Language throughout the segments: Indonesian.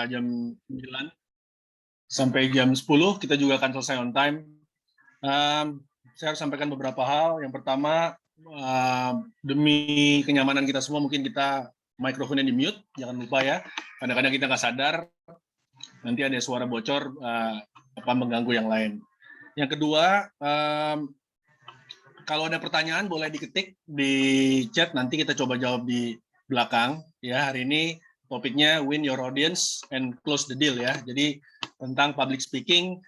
jam 9 sampai jam 10 kita juga akan selesai on time. Saya harus sampaikan beberapa hal. Yang pertama, demi kenyamanan kita semua, mungkin kita mikrofonnya di mute, jangan lupa ya. Kadang-kadang kita nggak sadar, nanti ada suara bocor, mengganggu yang lain. Yang kedua, kalau ada pertanyaan boleh diketik di chat, nanti kita coba jawab di belakang. Ya, hari ini topiknya win your audience and close the deal ya. Jadi tentang public speaking,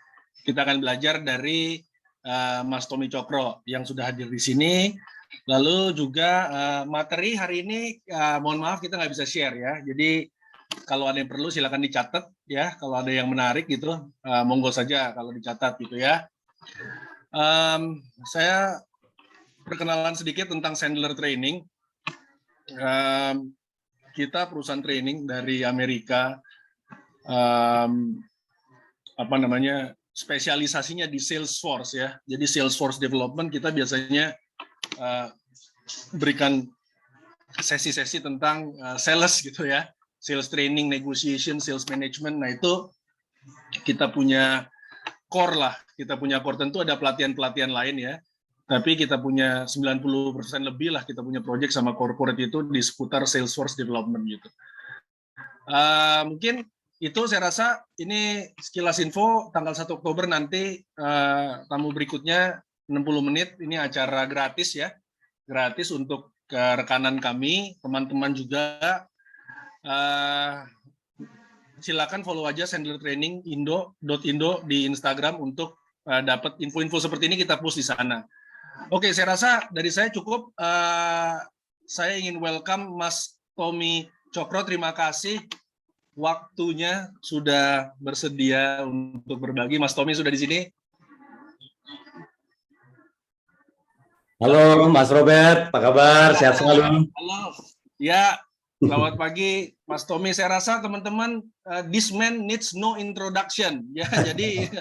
kita akan belajar dari Mas Tommy Cokro yang sudah hadir di sini. Lalu juga materi hari ini, mohon maaf kita nggak bisa share ya. Jadi kalau ada yang perlu silakan dicatat ya. Kalau ada yang menarik gitu, monggo saja kalau dicatat gitu ya. Saya perkenalan sedikit tentang Sandler Training. Kita perusahaan training dari Amerika, spesialisasinya di Salesforce ya. Jadi Salesforce Development kita biasanya berikan sesi-sesi tentang sales gitu ya, sales training, negotiation, sales management. Nah itu kita punya core lah, kita punya core. Tentu ada pelatihan-pelatihan lain ya, tapi kita punya 90% lebih lah, kita punya project sama corporate itu di seputar Salesforce Development gitu. Mungkin itu saya rasa ini sekilas info. Tanggal 1 Oktober nanti tamu berikutnya 60 menit, ini acara gratis ya, gratis untuk rekanan kami, teman-teman juga. Silakan follow aja Sandler Training Indo di Instagram untuk dapat info-info seperti ini, kita post di sana. Oke, saya rasa dari saya cukup. Saya ingin welcome Mas Tommy Cokro, terima kasih waktunya sudah bersedia untuk berbagi. Mas Tommy sudah di sini. Halo Mas Robert, apa kabar? Sehat selalu. Halo. Ya, selamat pagi Mas Tommy. Saya rasa teman-teman, this man needs no introduction. Ya, jadi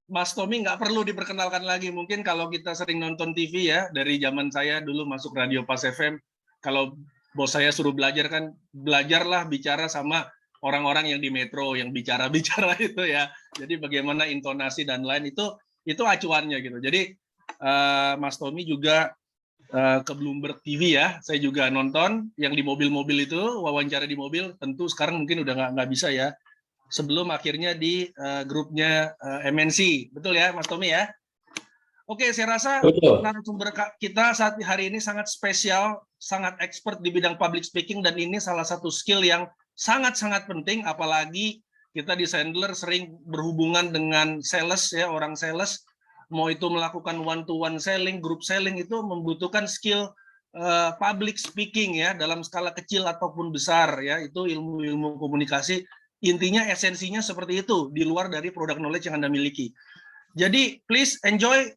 Mas Tommy nggak perlu diperkenalkan lagi. Mungkin kalau kita sering nonton TV ya, dari zaman saya dulu masuk Radio Pas FM, kalau bos saya suruh belajar kan, belajarlah bicara sama orang-orang yang di metro, yang bicara-bicara itu ya. Jadi bagaimana intonasi dan lain itu acuannya gitu. Jadi Mas Tommy juga ke Bloomberg TV ya, saya juga nonton yang di mobil-mobil itu, wawancara di mobil. Tentu sekarang mungkin udah nggak bisa ya. Sebelum akhirnya di grupnya MNC, betul ya Mas Tommy ya? Oke, saya rasa narasumber kita saat hari ini sangat spesial, sangat expert di bidang public speaking, dan ini salah satu skill yang sangat-sangat penting, apalagi kita di Sandler sering berhubungan dengan sales ya, orang sales, mau itu melakukan one-to-one selling, group selling, itu membutuhkan skill public speaking ya, dalam skala kecil ataupun besar ya, itu ilmu-ilmu komunikasi. Intinya esensinya seperti itu, di luar dari product knowledge yang Anda miliki. Jadi please enjoy.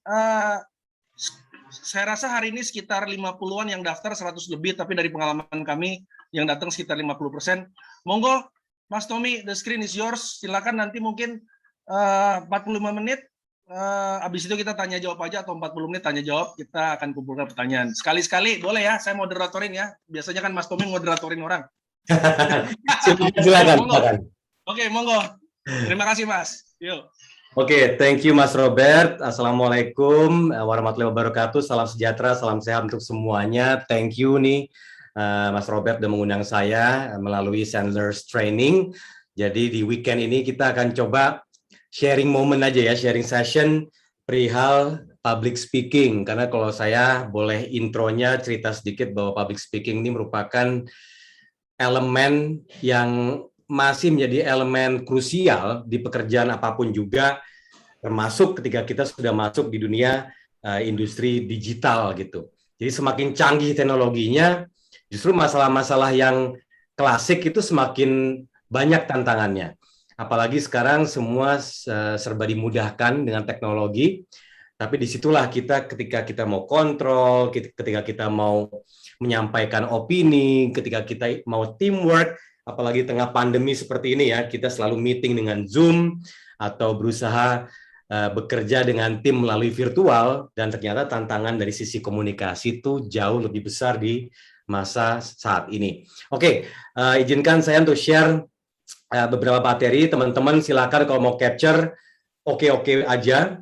Saya rasa hari ini sekitar 50-an yang daftar, 100 lebih, tapi dari pengalaman kami yang datang sekitar 50%. Monggo Mas Tommy, the screen is yours. Silakan, nanti mungkin 45 menit, habis itu kita tanya jawab aja, atau 40 menit tanya jawab, kita akan kumpulkan pertanyaan. Sekali-sekali boleh ya, saya moderatorin ya. Biasanya kan Mas Tommy moderatorin orang. Silakan. Oke, monggo. Terima kasih Mas. Yuk. Oke, thank you Mas Robert. Assalamualaikum warahmatullahi wabarakatuh. Salam sejahtera, salam sehat untuk semuanya. Thank you nih Mas Robert udah mengundang saya melalui Sandler's Training. Jadi di weekend ini kita akan coba sharing moment aja ya, sharing session perihal public speaking. Karena kalau saya boleh intronya cerita sedikit bahwa public speaking ini merupakan elemen yang masih menjadi elemen krusial di pekerjaan apapun juga, termasuk ketika kita sudah masuk di dunia industri digital gitu. Jadi semakin canggih teknologinya, justru masalah-masalah yang klasik itu semakin banyak tantangannya. Apalagi sekarang semua serba dimudahkan dengan teknologi, tapi disitulah kita ketika kita mau kontrol, ketika kita mau menyampaikan opini, ketika kita mau teamwork, apalagi tengah pandemi seperti ini ya, kita selalu meeting dengan Zoom atau berusaha bekerja dengan tim melalui virtual, dan ternyata tantangan dari sisi komunikasi itu jauh lebih besar di masa saat ini. Oke, izinkan saya untuk share beberapa materi. Teman-teman silakan kalau mau capture, oke aja.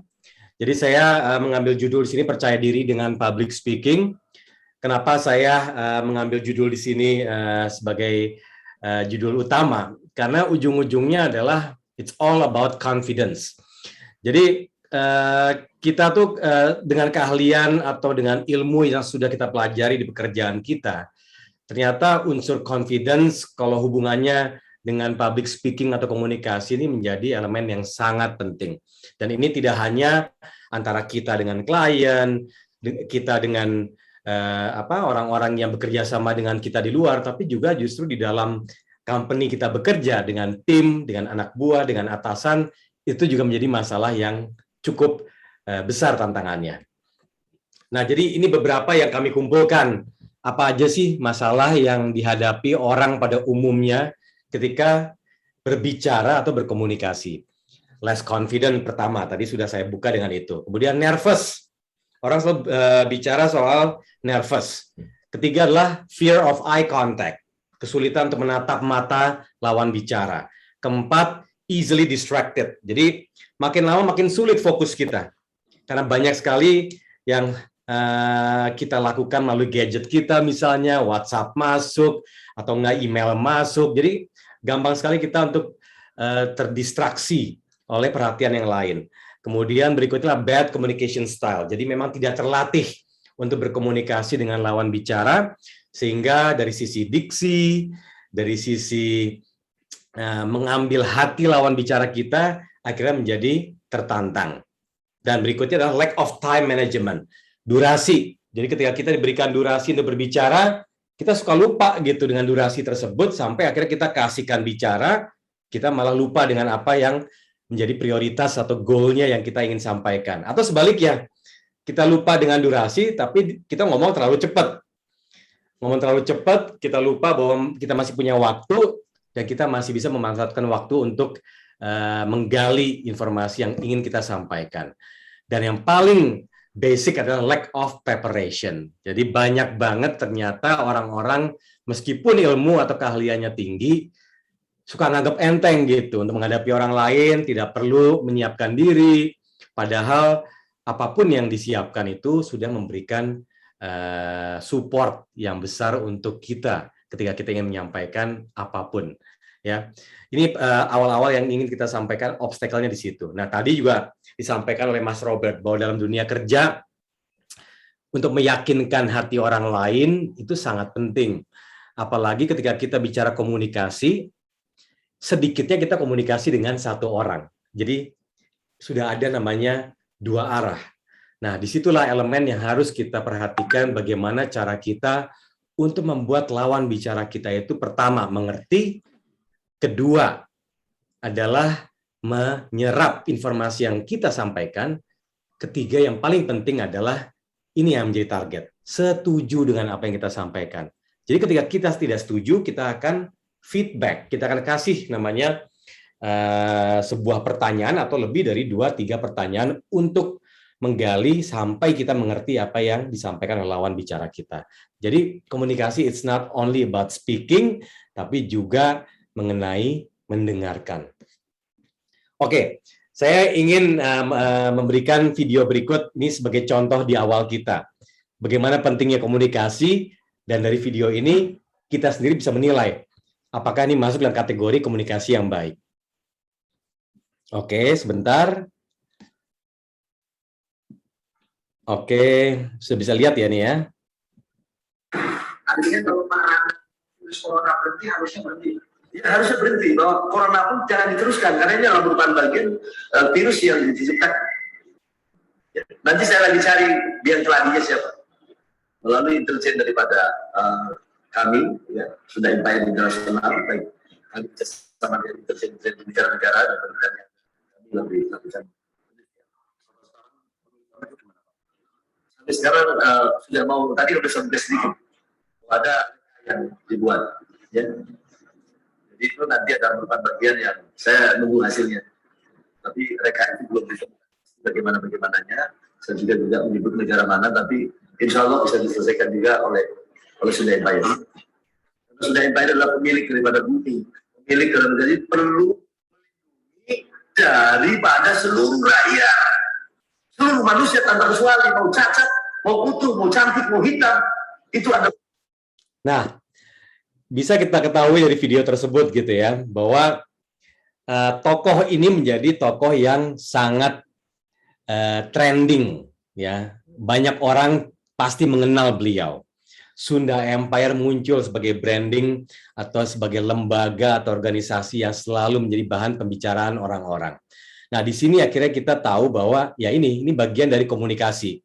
Jadi saya mengambil judul di sini percaya diri dengan public speaking. Kenapa saya mengambil judul di sini sebagai judul utama? Karena ujung-ujungnya adalah it's all about confidence. Jadi kita tuh dengan keahlian atau dengan ilmu yang sudah kita pelajari di pekerjaan kita, ternyata unsur confidence kalau hubungannya dengan public speaking atau komunikasi ini menjadi elemen yang sangat penting. Dan ini tidak hanya antara kita dengan klien, kita dengan orang-orang yang bekerja sama dengan kita di luar, tapi juga justru di dalam company kita bekerja dengan tim, dengan anak buah, dengan atasan, itu juga menjadi masalah yang cukup besar tantangannya. Nah, jadi ini beberapa yang kami kumpulkan. Apa aja sih masalah yang dihadapi orang pada umumnya ketika berbicara atau berkomunikasi? Less confident pertama, tadi sudah saya buka dengan itu. Kemudian nervous. Orang selalu bicara soal nervous. Ketiga adalah fear of eye contact. Kesulitan untuk menatap mata lawan bicara. Keempat, easily distracted. Jadi makin lama makin sulit fokus kita. Karena banyak sekali yang kita lakukan melalui gadget kita, misalnya WhatsApp masuk atau enggak email masuk. Jadi gampang sekali kita untuk terdistraksi oleh perhatian yang lain. Kemudian berikutnya bad communication style. Jadi memang tidak terlatih untuk berkomunikasi dengan lawan bicara, sehingga dari sisi diksi, dari sisi mengambil hati lawan bicara kita, akhirnya menjadi tertantang. Dan berikutnya adalah lack of time management. Durasi. Jadi ketika kita diberikan durasi untuk berbicara, kita suka lupa gitu dengan durasi tersebut, sampai akhirnya kita keasikan bicara, kita malah lupa dengan apa yang menjadi prioritas atau goal-nya yang kita ingin sampaikan. Atau sebaliknya, kita lupa dengan durasi, tapi kita ngomong terlalu cepat. Ngomong terlalu cepat, kita lupa bahwa kita masih punya waktu, dan kita masih bisa memanfaatkan waktu untuk menggali informasi yang ingin kita sampaikan. Dan yang paling basic adalah lack of preparation. Jadi banyak banget ternyata orang-orang meskipun ilmu atau keahliannya tinggi, suka nganggap enteng gitu untuk menghadapi orang lain, tidak perlu menyiapkan diri, padahal apapun yang disiapkan itu sudah memberikan support yang besar untuk kita ketika kita ingin menyampaikan apapun. Ya, ini awal-awal yang ingin kita sampaikan, obstacle-nya di situ. Nah, tadi juga disampaikan oleh Mas Robert bahwa dalam dunia kerja untuk meyakinkan hati orang lain itu sangat penting. Apalagi ketika kita bicara komunikasi, sedikitnya kita komunikasi dengan satu orang. Jadi sudah ada namanya dua arah. Nah, disitulah elemen yang harus kita perhatikan bagaimana cara kita untuk membuat lawan bicara kita itu pertama mengerti, kedua adalah menyerap informasi yang kita sampaikan, ketiga yang paling penting adalah ini yang menjadi target, setuju dengan apa yang kita sampaikan. Jadi ketika kita tidak setuju, kita akan feedback, kita akan kasih namanya sebuah pertanyaan atau lebih dari 2-3 pertanyaan untuk menggali sampai kita mengerti apa yang disampaikan oleh lawan bicara kita. Jadi komunikasi it's not only about speaking, tapi juga mengenai mendengarkan. Oke, saya ingin memberikan video berikut ini sebagai contoh di awal kita. Bagaimana pentingnya komunikasi, dan dari video ini kita sendiri bisa menilai apakah ini masuk dalam kategori komunikasi yang baik. Oke, sebentar. Oke, sudah bisa lihat ya nih ya. Artinya kalau virus corona berhenti, harusnya berhenti. Ya, harusnya berhenti, bahwa corona pun jangan diteruskan, karena ini adalah merupakan bagian virus yang diciptakan. Ya, nanti saya lagi cari biang keladinya siapa. Melalui intelijen daripada kami, ya, sudah Empire Internasional, baik kami bersama dengan intelijen di negara-negara, dan kemudian kami lebih lakukan. Sampai sekarang sudah mau, tadi sudah sampai sedikit, ada yang dibuat, ya. Jadi itu nanti akan merupakan bagian yang saya nunggu hasilnya. Tapi reka itu belum bisa bagaimananya. Saya juga tidak menyebut negara mana, tapi insya Allah bisa diselesaikan juga oleh Sunda Empire. Sunda Empire adalah pemilik daripada bumi. milik dalam negeri perlu melindungi daripada seluruh rakyat, seluruh manusia tanpa kecuali, mau cacat, mau utuh, mau cantik, mau hitam, itu ada. Nah, bisa kita ketahui dari video tersebut gitu ya, bahwa tokoh ini menjadi tokoh yang sangat trending ya. Banyak orang pasti mengenal beliau. Sunda Empire muncul sebagai branding atau sebagai lembaga atau organisasi yang selalu menjadi bahan pembicaraan orang-orang. Nah, di sini akhirnya kita tahu bahwa ya ini bagian dari komunikasi.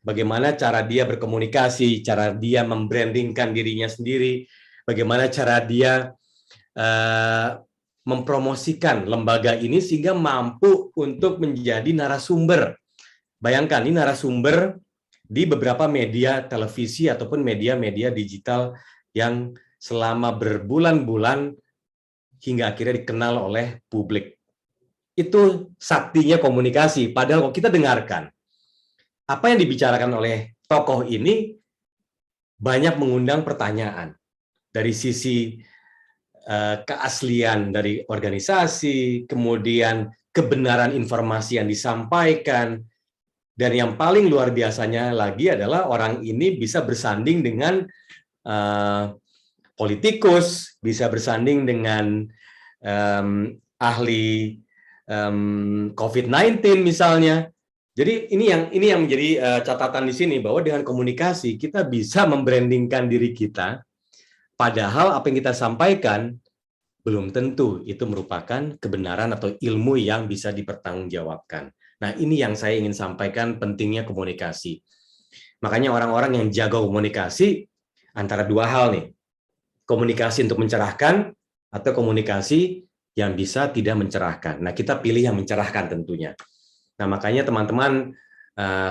Bagaimana cara dia berkomunikasi, cara dia membrandingkan dirinya sendiri, bagaimana cara dia mempromosikan lembaga ini sehingga mampu untuk menjadi narasumber. Bayangkan, ini narasumber di beberapa media televisi ataupun media-media digital yang selama berbulan-bulan hingga akhirnya dikenal oleh publik. Itu saktinya komunikasi. Padahal kalau kita dengarkan, apa yang dibicarakan oleh tokoh ini banyak mengundang pertanyaan. Dari sisi keaslian dari organisasi, kemudian kebenaran informasi yang disampaikan, dan yang paling luar biasanya lagi adalah orang ini bisa bersanding dengan politikus, bisa bersanding dengan ahli COVID-19 misalnya. Jadi ini yang menjadi catatan di sini, bahwa dengan komunikasi kita bisa membrandingkan diri kita, padahal apa yang kita sampaikan belum tentu itu merupakan kebenaran atau ilmu yang bisa dipertanggungjawabkan. Nah, ini yang saya ingin sampaikan, pentingnya komunikasi. Makanya orang-orang yang jago komunikasi antara dua hal nih. Komunikasi untuk mencerahkan atau komunikasi yang bisa tidak mencerahkan. Nah, kita pilih yang mencerahkan tentunya. Nah, makanya teman-teman,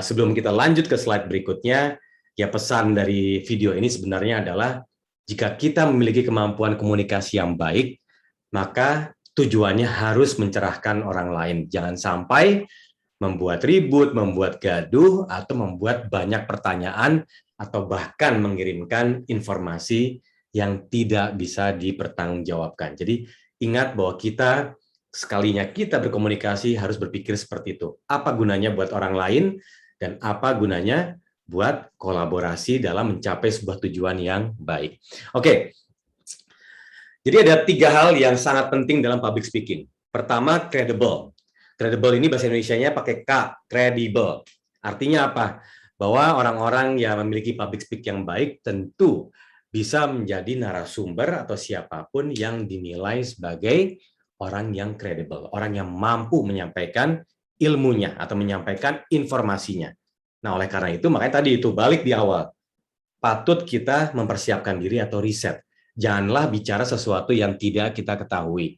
sebelum kita lanjut ke slide berikutnya, ya pesan dari video ini sebenarnya adalah jika kita memiliki kemampuan komunikasi yang baik, maka tujuannya harus mencerahkan orang lain. Jangan sampai membuat ribut, membuat gaduh, atau membuat banyak pertanyaan, atau bahkan mengirimkan informasi yang tidak bisa dipertanggungjawabkan. Jadi ingat bahwa kita, sekalinya kita berkomunikasi harus berpikir seperti itu. Apa gunanya buat orang lain, dan apa gunanya buat kolaborasi dalam mencapai sebuah tujuan yang baik. Oke, jadi ada 3 hal yang sangat penting dalam public speaking. Pertama, credible. Credible ini bahasa Indonesianya pakai K, credible. Artinya apa? Bahwa orang-orang yang memiliki public speak yang baik tentu bisa menjadi narasumber atau siapapun yang dinilai sebagai orang yang credible, orang yang mampu menyampaikan ilmunya atau menyampaikan informasinya. Nah, oleh karena itu, makanya tadi itu balik di awal, patut kita mempersiapkan diri atau riset. Janganlah bicara sesuatu yang tidak kita ketahui.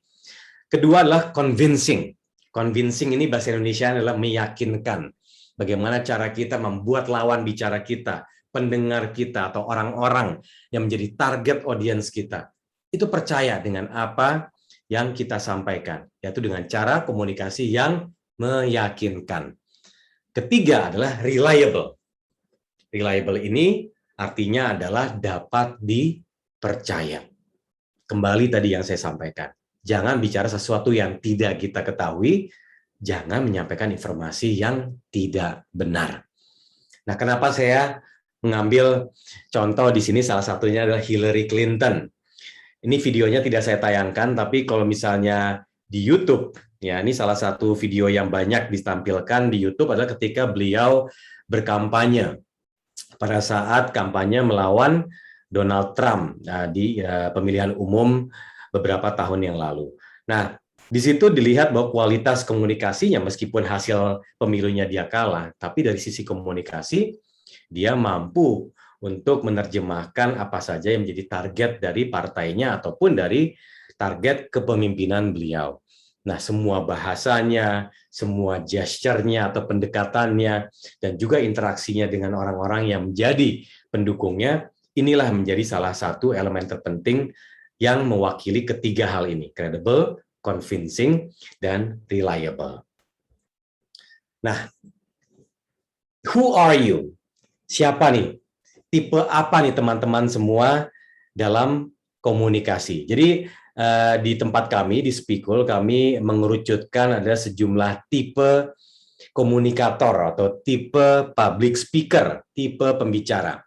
Kedua adalah convincing. Convincing ini bahasa Indonesia adalah meyakinkan. Bagaimana cara kita membuat lawan bicara kita, pendengar kita, atau orang-orang yang menjadi target audience kita, itu percaya dengan apa yang kita sampaikan, yaitu dengan cara komunikasi yang meyakinkan. Ketiga adalah reliable. Reliable ini artinya adalah dapat dipercaya. Kembali tadi yang saya sampaikan. Jangan bicara sesuatu yang tidak kita ketahui, jangan menyampaikan informasi yang tidak benar. Nah, kenapa saya mengambil contoh di sini, salah satunya adalah Hillary Clinton. Ini videonya tidak saya tayangkan, tapi kalau misalnya di YouTube, ya ini salah satu video yang banyak ditampilkan di YouTube adalah ketika beliau berkampanye pada saat kampanye melawan Donald Trump di pemilihan umum beberapa tahun yang lalu. Nah, di situ dilihat bahwa kualitas komunikasinya, meskipun hasil pemilunya dia kalah, tapi dari sisi komunikasi, dia mampu untuk menerjemahkan apa saja yang menjadi target dari partainya ataupun dari target kepemimpinan beliau. Nah, semua bahasanya, semua gesture-nya atau pendekatannya, dan juga interaksinya dengan orang-orang yang menjadi pendukungnya, inilah menjadi salah satu elemen terpenting yang mewakili ketiga hal ini, credible, convincing, dan reliable. Nah, who are you? Siapa nih? Tipe apa nih teman-teman semua dalam komunikasi? Jadi di tempat kami di Spikul kami mengerucutkan ada sejumlah tipe komunikator atau tipe public speaker, tipe pembicara.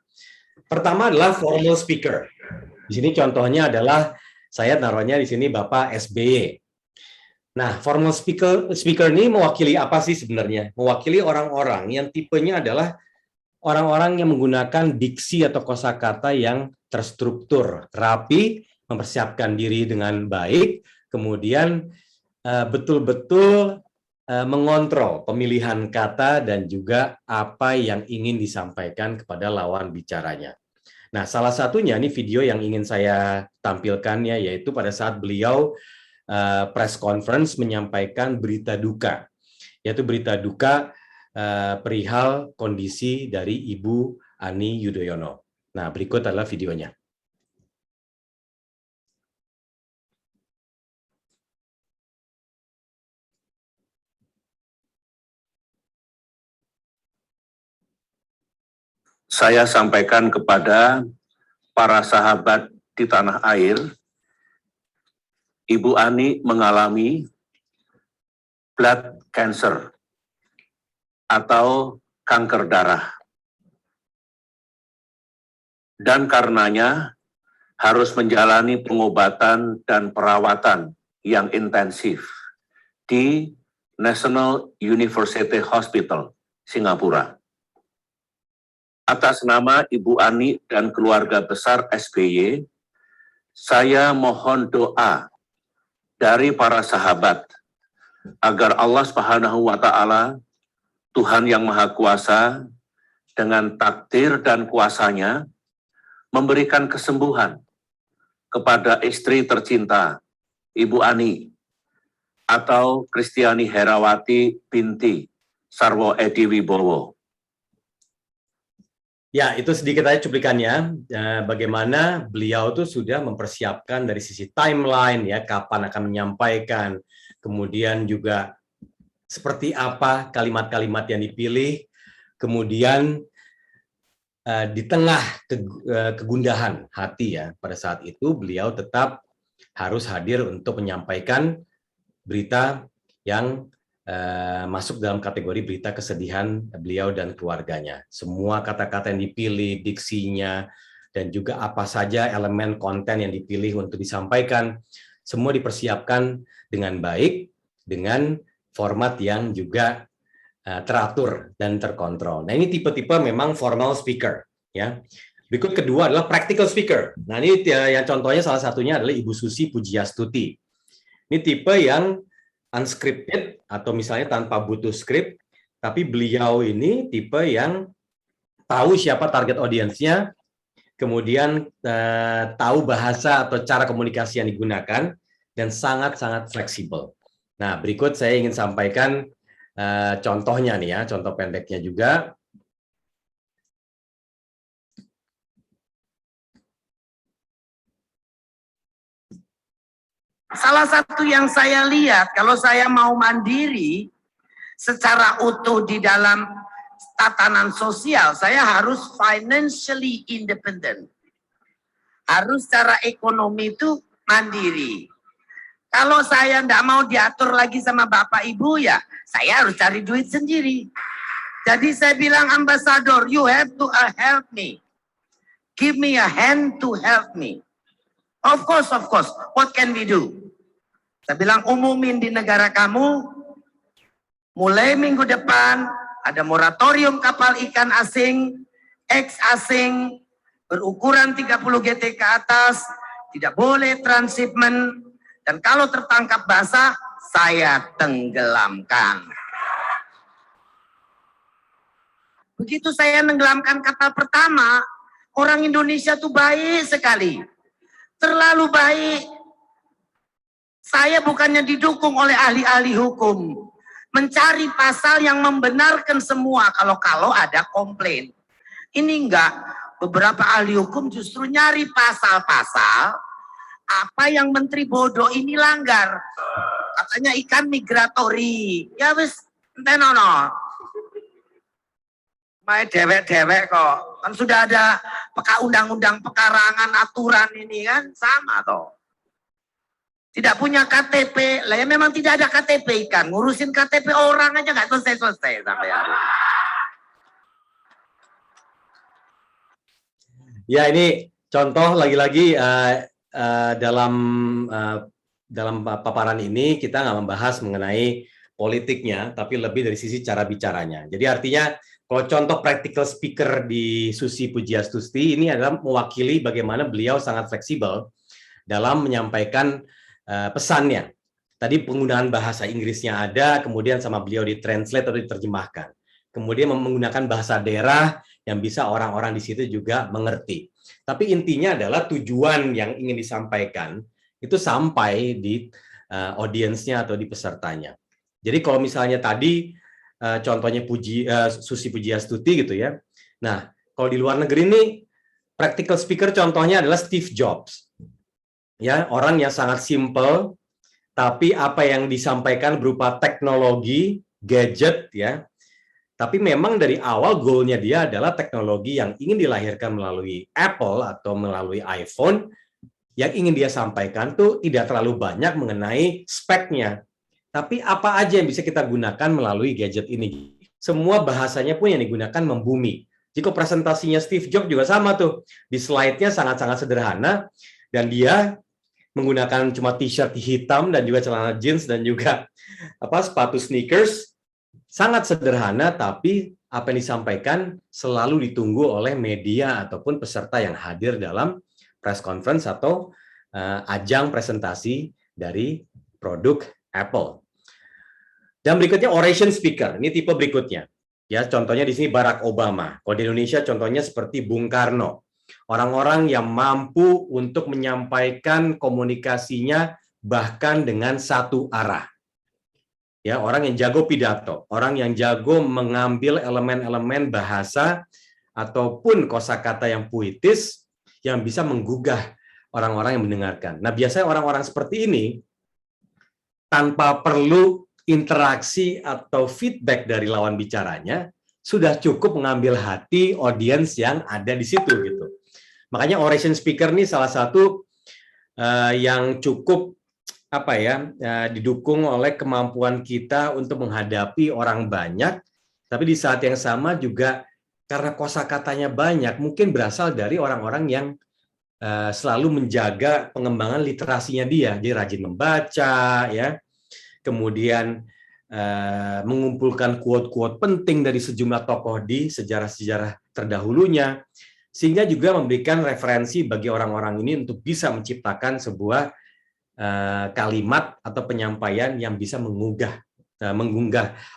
Pertama adalah formal speaker. Di sini contohnya adalah saya naruhnya di sini Bapak SBY. Nah, formal speaker ini mewakili apa sih sebenarnya? Mewakili orang-orang yang tipenya adalah orang-orang yang menggunakan diksi atau kosakata yang terstruktur, rapi, mempersiapkan diri dengan baik, kemudian betul-betul mengontrol pemilihan kata dan juga apa yang ingin disampaikan kepada lawan bicaranya. Nah, salah satunya ini video yang ingin saya tampilkan ya, yaitu pada saat beliau press conference menyampaikan berita duka, yaitu berita duka perihal kondisi dari Ibu Ani Yudhoyono. Nah, berikut adalah videonya. Saya sampaikan kepada para sahabat di tanah air, Ibu Ani mengalami blood cancer atau kanker darah. Dan karenanya harus menjalani pengobatan dan perawatan yang intensif di National University Hospital, Singapura. Atas nama Ibu Ani dan keluarga besar SBY, saya mohon doa dari para sahabat agar Allah Subhanahu wa Ta'ala, Tuhan yang Maha Kuasa, dengan takdir dan kuasanya memberikan kesembuhan kepada istri tercinta Ibu Ani atau Kristiani Herawati binti Sarwo Edi Wibowo. Ya, itu sedikit aja cuplikannya, bagaimana beliau tuh sudah mempersiapkan dari sisi timeline, ya, kapan akan menyampaikan, kemudian juga seperti apa kalimat-kalimat yang dipilih, kemudian di tengah kegundahan hati ya, pada saat itu beliau tetap harus hadir untuk menyampaikan berita yang masuk dalam kategori berita kesedihan beliau dan keluarganya. Semua kata-kata yang dipilih, diksinya, dan juga apa saja elemen konten yang dipilih untuk disampaikan, semua dipersiapkan dengan baik, dengan format yang juga teratur dan terkontrol. Nah, ini tipe-tipe memang formal speaker, ya. Berikut kedua adalah practical speaker. Nah, ini yang contohnya salah satunya adalah Ibu Susi Pujiastuti. Ini tipe yang unscripted atau misalnya tanpa butuh skrip, tapi beliau ini tipe yang tahu siapa target audiensnya, kemudian tahu bahasa atau cara komunikasi yang digunakan, dan sangat-sangat fleksibel. Nah, berikut saya ingin sampaikan contohnya nih ya, contoh pendeknya juga. Salah satu yang saya lihat, kalau saya mau mandiri secara utuh di dalam tatanan sosial, saya harus financially independent. Harus secara ekonomi itu mandiri. Kalau saya tidak mau diatur lagi sama bapak ibu, ya saya harus cari duit sendiri. Jadi saya bilang, ambasador, you have to help me. Give me a hand to help me. Of course, what can we do? Saya bilang, umumin di negara kamu, mulai minggu depan, ada moratorium kapal ikan asing, ex-asing, berukuran 30 GT ke atas, tidak boleh transshipment, dan kalau tertangkap basah, saya tenggelamkan. Begitu saya nenggelamkan kapal pertama, orang Indonesia tuh baik sekali. Terlalu baik. Saya bukannya didukung oleh ahli-ahli hukum. Mencari pasal yang membenarkan semua kalau ada komplain. Ini enggak. Beberapa ahli hukum justru nyari pasal-pasal apa yang Menteri bodoh ini langgar. Katanya ikan migratori. Ya wis, entenono. Main dewek-dewek kok. Kan sudah ada undang-undang pekarangan aturan ini kan sama toh. Tidak punya KTP, lah ya memang tidak ada KTP kan. Ngurusin KTP orang aja nggak selesai-selesai sampai hari. Ya, ini contoh lagi-lagi dalam paparan ini kita nggak membahas mengenai politiknya, tapi lebih dari sisi cara bicaranya. Jadi artinya kalau contoh practical speaker di Susi Pujiastuti ini adalah mewakili bagaimana beliau sangat fleksibel dalam menyampaikan pesannya. Tadi penggunaan bahasa Inggrisnya ada, kemudian sama beliau ditranslate atau diterjemahkan. Kemudian menggunakan bahasa daerah yang bisa orang-orang di situ juga mengerti. Tapi intinya adalah tujuan yang ingin disampaikan itu sampai di audiensnya atau di pesertanya. Jadi kalau misalnya tadi contohnya Susi Pujiastuti gitu ya. Nah, kalau di luar negeri ini practical speaker contohnya adalah Steve Jobs. Ya, orang yang sangat simple, tapi apa yang disampaikan berupa teknologi, gadget ya. Tapi memang dari awal goalnya dia adalah teknologi yang ingin dilahirkan melalui Apple atau melalui iPhone, yang ingin dia sampaikan tuh tidak terlalu banyak mengenai speknya. Tapi apa aja yang bisa kita gunakan melalui gadget ini. Semua bahasanya pun yang digunakan membumi. Jika presentasinya Steve Jobs juga sama tuh. Di slide-nya sangat-sangat sederhana, dan dia menggunakan cuma t-shirt hitam dan juga celana jeans dan juga sepatu sneakers. Sangat sederhana, tapi apa yang disampaikan selalu ditunggu oleh media ataupun peserta yang hadir dalam press conference atau ajang presentasi dari produk Apple. Dan berikutnya oration speaker. Ini tipe berikutnya. Ya, contohnya di sini Barack Obama. Kalau di Indonesia contohnya seperti Bung Karno. Orang-orang yang mampu untuk menyampaikan komunikasinya bahkan dengan satu arah. Ya, orang yang jago pidato, orang yang jago mengambil elemen-elemen bahasa ataupun kosakata yang puitis yang bisa menggugah orang-orang yang mendengarkan. Nah, biasanya orang-orang seperti ini tanpa perlu interaksi atau feedback dari lawan bicaranya sudah cukup mengambil hati audiens yang ada di situ gitu. Makanya oration speaker ini salah satu yang cukup didukung oleh kemampuan kita untuk menghadapi orang banyak, tapi di saat yang sama juga karena kosakatanya banyak, mungkin berasal dari orang-orang yang selalu menjaga pengembangan literasinya dia, jadi rajin membaca, ya, kemudian mengumpulkan quote-quote penting dari sejumlah tokoh di sejarah-sejarah terdahulunya, sehingga juga memberikan referensi bagi orang-orang ini untuk bisa menciptakan sebuah kalimat atau penyampaian yang bisa menggugah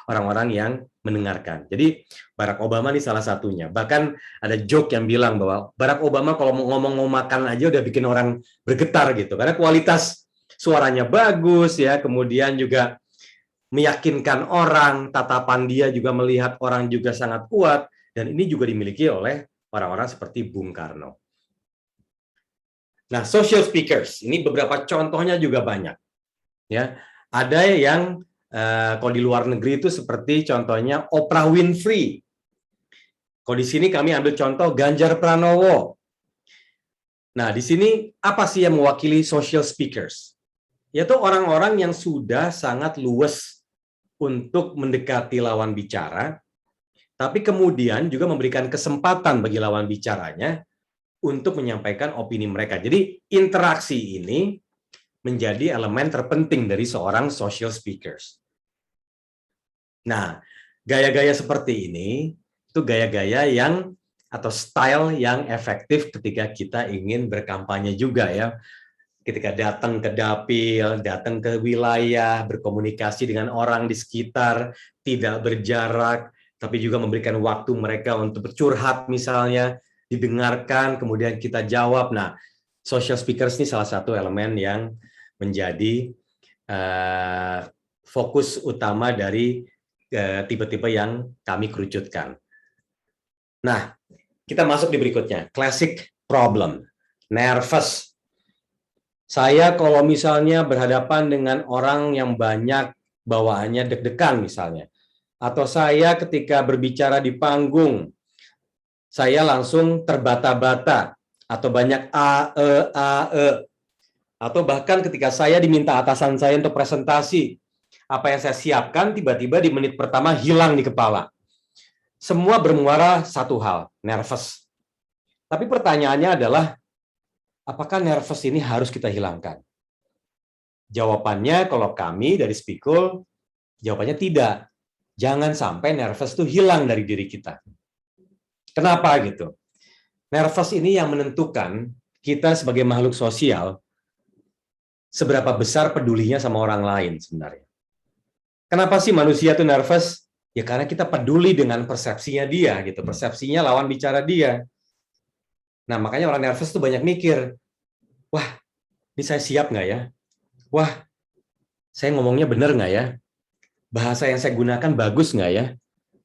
orang-orang yang mendengarkan. Jadi Barack Obama ini salah satunya. Bahkan ada joke yang bilang bahwa Barack Obama kalau mau ngomong makan aja udah bikin orang bergetar gitu, karena kualitas suaranya bagus ya, kemudian juga meyakinkan orang, tatapan dia juga melihat orang juga sangat kuat, dan ini juga dimiliki oleh orang-orang seperti Bung Karno. Nah, social speakers, ini beberapa contohnya juga banyak. Ya, ada yang kalau di luar negeri itu seperti contohnya Oprah Winfrey. Kalau di sini kami ambil contoh Ganjar Pranowo. Nah, di sini apa sih yang mewakili social speakers? Yaitu orang-orang yang sudah sangat luwes untuk mendekati lawan bicara, tapi kemudian juga memberikan kesempatan bagi lawan bicaranya untuk menyampaikan opini mereka. Jadi interaksi ini menjadi elemen terpenting dari seorang social speakers. Nah, gaya-gaya seperti ini itu gaya-gaya yang atau style yang efektif ketika kita ingin berkampanye juga ya. Ketika datang ke dapil, datang ke wilayah, berkomunikasi dengan orang di sekitar, tidak berjarak, tapi juga memberikan waktu mereka untuk bercurhat misalnya, didengarkan, kemudian kita jawab. Nah, social speakers ini salah satu elemen yang menjadi fokus utama dari tipe-tipe yang kami kerucutkan. Nah, kita masuk di berikutnya, classic problem, nervous. Saya kalau misalnya berhadapan dengan orang yang banyak bawaannya deg-degan misalnya, atau saya ketika berbicara di panggung, saya langsung terbata-bata atau banyak a e. Atau bahkan ketika saya diminta atasan saya untuk presentasi, apa yang saya siapkan tiba-tiba di menit pertama hilang di kepala. Semua bermuara satu hal, nervous. Tapi pertanyaannya adalah, apakah nervous ini harus kita hilangkan? Jawabannya kalau kami dari Spikul, jawabannya tidak. Jangan sampai nervous itu hilang dari diri kita. Kenapa gitu? Nervous ini yang menentukan kita sebagai makhluk sosial seberapa besar pedulinya sama orang lain sebenarnya. Kenapa sih manusia itu nervous? Ya karena kita peduli dengan persepsinya dia gitu, persepsinya lawan bicara dia. Nah, makanya orang nervous tuh banyak mikir, wah, ini saya siap nggak ya? Wah, saya ngomongnya bener nggak ya? Bahasa yang saya gunakan bagus nggak ya?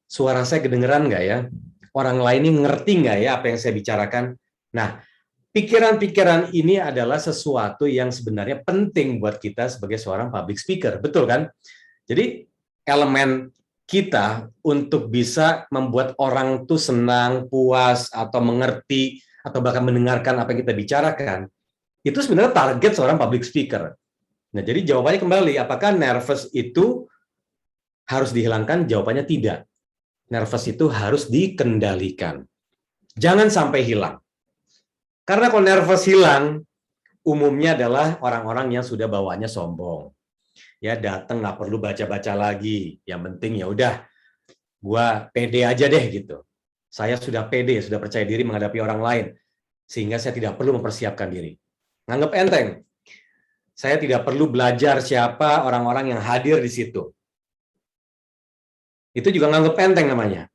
Suara saya kedengeran nggak ya? Orang lain ini ngerti nggak ya apa yang saya bicarakan? Nah, pikiran-pikiran ini adalah sesuatu yang sebenarnya penting buat kita sebagai seorang public speaker, betul kan? Jadi elemen kita untuk bisa membuat orang tuh senang, puas, atau mengerti, atau bahkan mendengarkan apa yang kita bicarakan, itu sebenarnya target seorang public speaker. Nah, jadi jawabannya kembali, apakah nervous itu harus dihilangkan? Jawabannya tidak. Nervous itu harus dikendalikan. Jangan sampai hilang. Karena kalau nervous hilang, umumnya adalah orang-orang yang sudah bawaannya sombong. Ya, datang nggak perlu baca-baca lagi. Yang penting ya udah, gua pede aja deh gitu. Saya sudah pede, sudah percaya diri menghadapi orang lain. Sehingga saya tidak perlu mempersiapkan diri. Nganggap enteng. Saya tidak perlu belajar siapa orang-orang yang hadir di situ. Itu juga nganggap enteng namanya.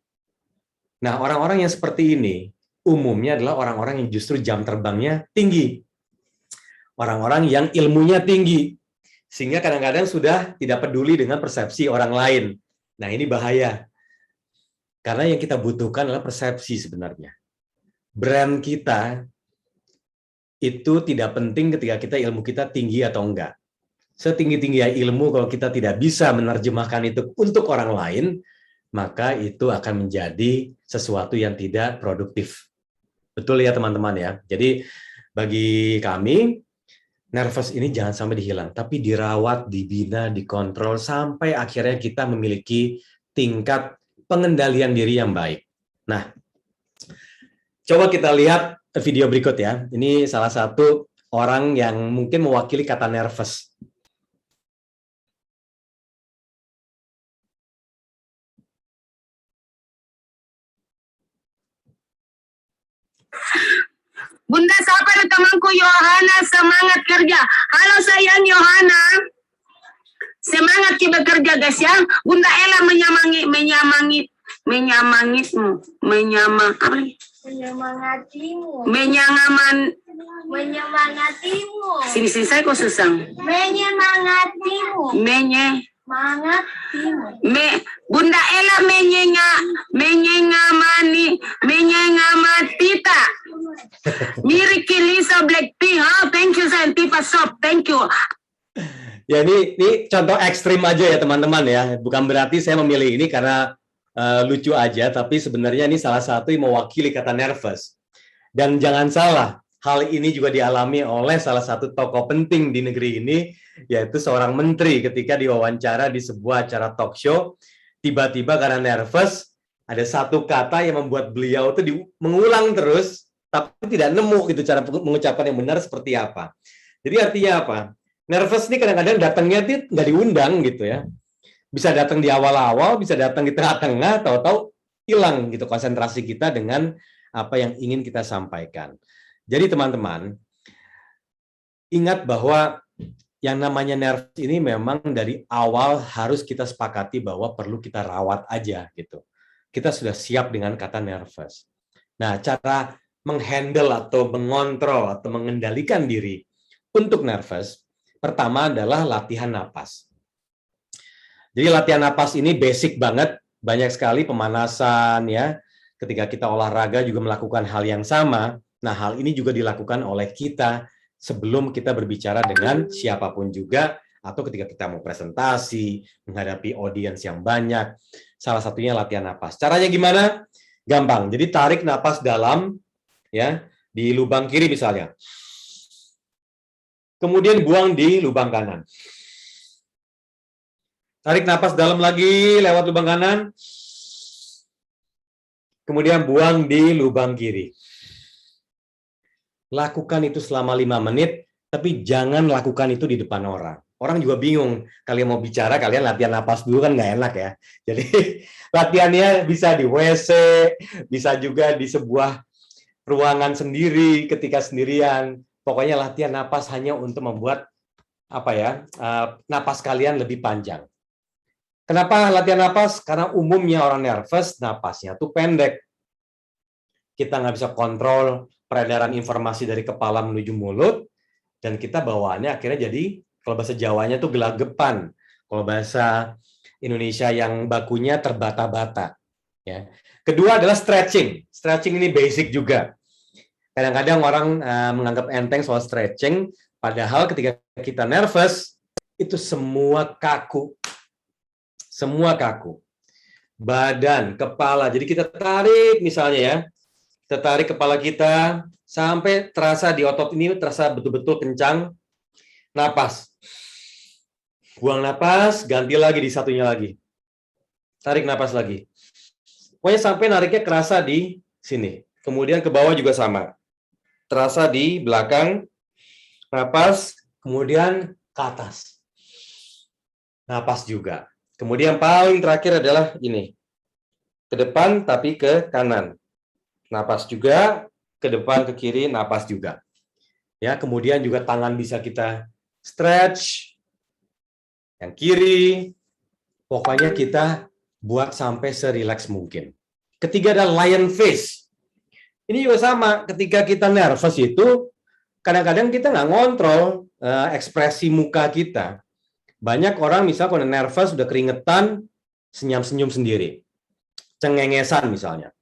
Nah, orang-orang yang seperti ini, umumnya adalah orang-orang yang justru jam terbangnya tinggi. Orang-orang yang ilmunya tinggi. Sehingga kadang-kadang sudah tidak peduli dengan persepsi orang lain. Nah, ini bahaya. Karena yang kita butuhkan adalah persepsi sebenarnya. Brand kita itu tidak penting ketika kita ilmu kita tinggi atau enggak. Setinggi-tinggi ilmu, kalau kita tidak bisa menerjemahkan itu untuk orang lain, maka itu akan menjadi sesuatu yang tidak produktif. Betul ya teman-teman ya. Jadi bagi kami, nervous ini jangan sampai dihilang, tapi dirawat, dibina, dikontrol, sampai akhirnya kita memiliki tingkat pengendalian diri yang baik. Nah, coba kita lihat video berikut ya. Ini salah satu orang yang mungkin mewakili kata nervous. Bunda, sapa ada temanku Yohana, semangat kerja. Halo sayang Yohana, semangat kita bekerja guys ya. Bunda Ella Menyemangatimu. Sini saya kok susah. Menyemangatimu. Bunda Ella menyengamatita. Miriki Lisa Blackpink. Oh, thank you sayang, Tifa Shop, thank you. Ya, ini contoh ekstrim aja ya teman-teman ya. Bukan berarti saya memilih ini karena lucu aja, tapi sebenarnya ini salah satu yang mewakili kata nervous. Dan jangan salah, hal ini juga dialami oleh salah satu tokoh penting di negeri ini, yaitu seorang menteri ketika diwawancara di sebuah acara talk show, tiba-tiba karena nervous, ada satu kata yang membuat beliau itu mengulang terus, tapi tidak nemu gitu cara mengucapkan yang benar seperti apa. Jadi artinya apa? Nervous ini kadang-kadang datangnya nggak diundang gitu ya. Bisa datang di awal-awal, bisa datang di tengah-tengah, tahu-tahu hilang gitu konsentrasi kita dengan apa yang ingin kita sampaikan. Jadi teman-teman, ingat bahwa yang namanya nervous ini memang dari awal harus kita sepakati bahwa perlu kita rawat aja gitu. Kita sudah siap dengan kata nervous. Nah, cara menghandle atau mengontrol atau mengendalikan diri untuk nervous, pertama adalah latihan napas. Jadi latihan napas ini basic banget, banyak sekali pemanasan ya. Ketika kita olahraga juga melakukan hal yang sama. Nah, hal ini juga dilakukan oleh kita sebelum kita berbicara dengan siapapun juga, atau ketika kita mau presentasi, menghadapi audiens yang banyak. Salah satunya latihan napas. Caranya gimana? Gampang. Jadi tarik napas dalam, ya, di lubang kiri misalnya. kemudian buang di lubang kanan. Tarik napas dalam lagi lewat lubang kanan, kemudian buang di lubang kiri. Lakukan itu selama 5 menit, tapi jangan lakukan itu di depan orang. Orang juga bingung, kalian mau bicara, kalian latihan napas dulu kan nggak enak ya. Jadi latihannya bisa di WC, bisa juga di sebuah ruangan sendiri ketika sendirian. Pokoknya latihan napas hanya untuk membuat napas kalian lebih panjang. Kenapa latihan napas? Karena umumnya orang nervous, napasnya tuh pendek. Kita nggak bisa kontrol peredaran informasi dari kepala menuju mulut, dan kita bawaannya akhirnya jadi, kalau bahasa Jawanya tuh gelagapan. Kalau bahasa Indonesia yang bakunya terbata-bata. Ya. Kedua adalah stretching. Stretching ini basic juga. Kadang-kadang orang menganggap enteng soal stretching, padahal ketika kita nervous, itu semua kaku. Semua kaku. Badan, kepala. Jadi kita tarik misalnya ya, kita tarik kepala kita sampai terasa di otot ini terasa betul-betul kencang. Napas. Buang napas, ganti lagi di satunya lagi. Tarik napas lagi. Pokoknya sampai nariknya kerasa di sini. Kemudian ke bawah juga sama. Terasa di belakang. Napas, kemudian ke atas. Napas juga. Kemudian paling terakhir adalah ini. Ke depan tapi ke kanan. Napas juga, ke depan ke kiri, napas juga. Ya, kemudian juga tangan bisa kita stretch. Yang kiri, pokoknya kita buat sampai serileks mungkin. Ketiga adalah lion face. Ini juga sama, ketika kita nervous itu, kadang-kadang kita nggak ngontrol ekspresi muka kita. Banyak orang misalnya kalau nervous, udah keringetan, senyum-senyum sendiri. Cengengesan misalnya.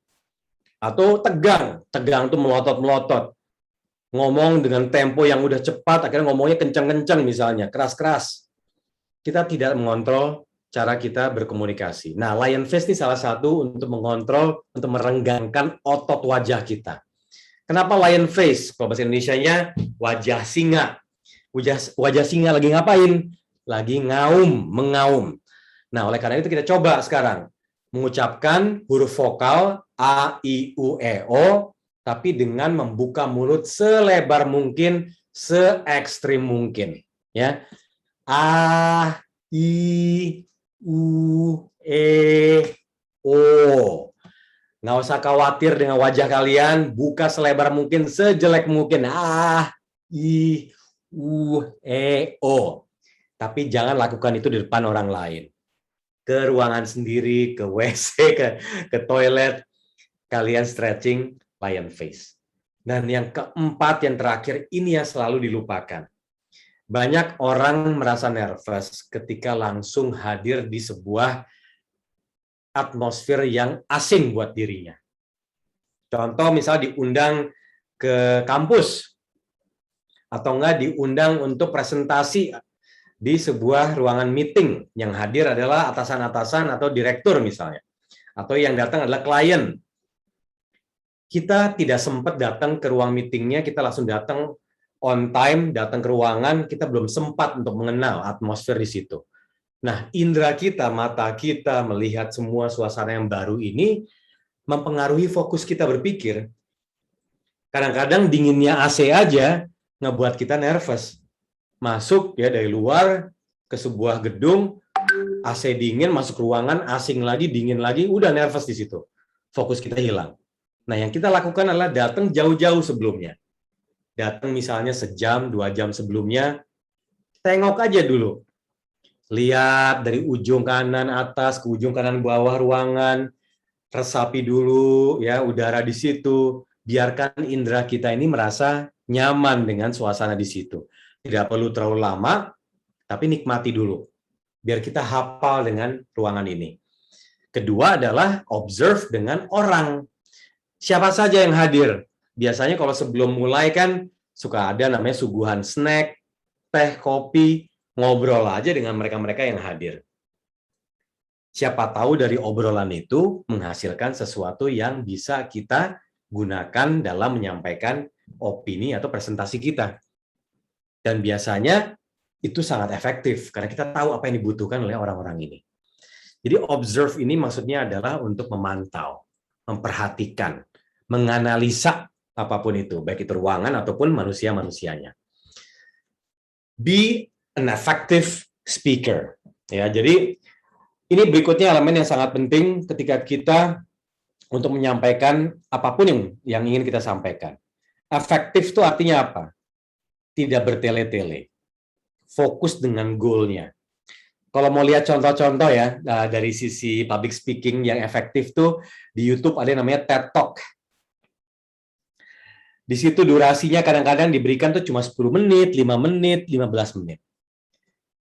Atau tegang tuh melotot-melotot. Ngomong dengan tempo yang udah cepat, akhirnya ngomongnya kencang-kencang misalnya, keras-keras. Kita tidak mengontrol cara kita berkomunikasi. Nah, lion face ini salah satu untuk mengontrol, untuk merenggangkan otot wajah kita. Kenapa lion face? Kalau bahasa Indonesianya, wajah singa. Wajah singa lagi ngapain? Lagi mengaum. Nah, oleh karena itu kita coba sekarang mengucapkan huruf vokal A, I, U, E, O, tapi dengan membuka mulut selebar mungkin, se-ekstrim mungkin. Ya, A, I, U, E, O. Nggak usah khawatir dengan wajah kalian, buka selebar mungkin, sejelek mungkin. A, I, U, E, O. Tapi jangan lakukan itu di depan orang lain. Ke ruangan sendiri, ke WC, ke toilet, kalian stretching lion face. Dan yang keempat, yang terakhir, ini yang selalu dilupakan. Banyak orang merasa nervous ketika langsung hadir di sebuah atmosfer yang asing buat dirinya. Contoh misalnya diundang ke kampus, atau enggak diundang untuk presentasi di sebuah ruangan meeting, yang hadir adalah atasan-atasan atau direktur misalnya, atau yang datang adalah klien. Kita tidak sempat datang ke ruang meetingnya, kita langsung datang on time, datang ke ruangan, kita belum sempat untuk mengenal atmosfer di situ. Nah, indera kita, mata kita melihat semua suasana yang baru ini mempengaruhi fokus kita berpikir. Kadang-kadang dinginnya AC aja ngebuat kita nervous. Masuk ya dari luar ke sebuah gedung, AC dingin, masuk ruangan, asing lagi, dingin lagi, udah nervous di situ. Fokus kita hilang. Nah, yang kita lakukan adalah datang jauh-jauh sebelumnya. Datang misalnya sejam, 2 jam sebelumnya, tengok aja dulu. Lihat dari ujung kanan atas ke ujung kanan bawah ruangan, resapi dulu ya udara di situ. Biarkan indera kita ini merasa nyaman dengan suasana di situ. Tidak perlu terlalu lama, tapi nikmati dulu. Biar kita hafal dengan ruangan ini. Kedua adalah observe dengan orang. Siapa saja yang hadir. Biasanya kalau sebelum mulai kan suka ada namanya suguhan snack, teh, kopi, ngobrol aja dengan mereka-mereka yang hadir. Siapa tahu dari obrolan itu menghasilkan sesuatu yang bisa kita gunakan dalam menyampaikan opini atau presentasi kita. Dan biasanya itu sangat efektif karena kita tahu apa yang dibutuhkan oleh orang-orang ini. Jadi observe ini maksudnya adalah untuk memantau, memperhatikan, menganalisa apapun itu, baik itu ruangan ataupun manusia-manusianya. Be an effective speaker. Ya, jadi ini berikutnya elemen yang sangat penting ketika kita untuk menyampaikan apapun yang ingin kita sampaikan. Efektif itu artinya apa? Tidak bertele-tele. Fokus dengan goal-nya. Kalau mau lihat contoh-contoh ya, dari sisi public speaking yang efektif tuh di YouTube ada yang namanya TED Talk. Di situ durasinya kadang-kadang diberikan tuh cuma 10 menit, 5 menit, 15 menit.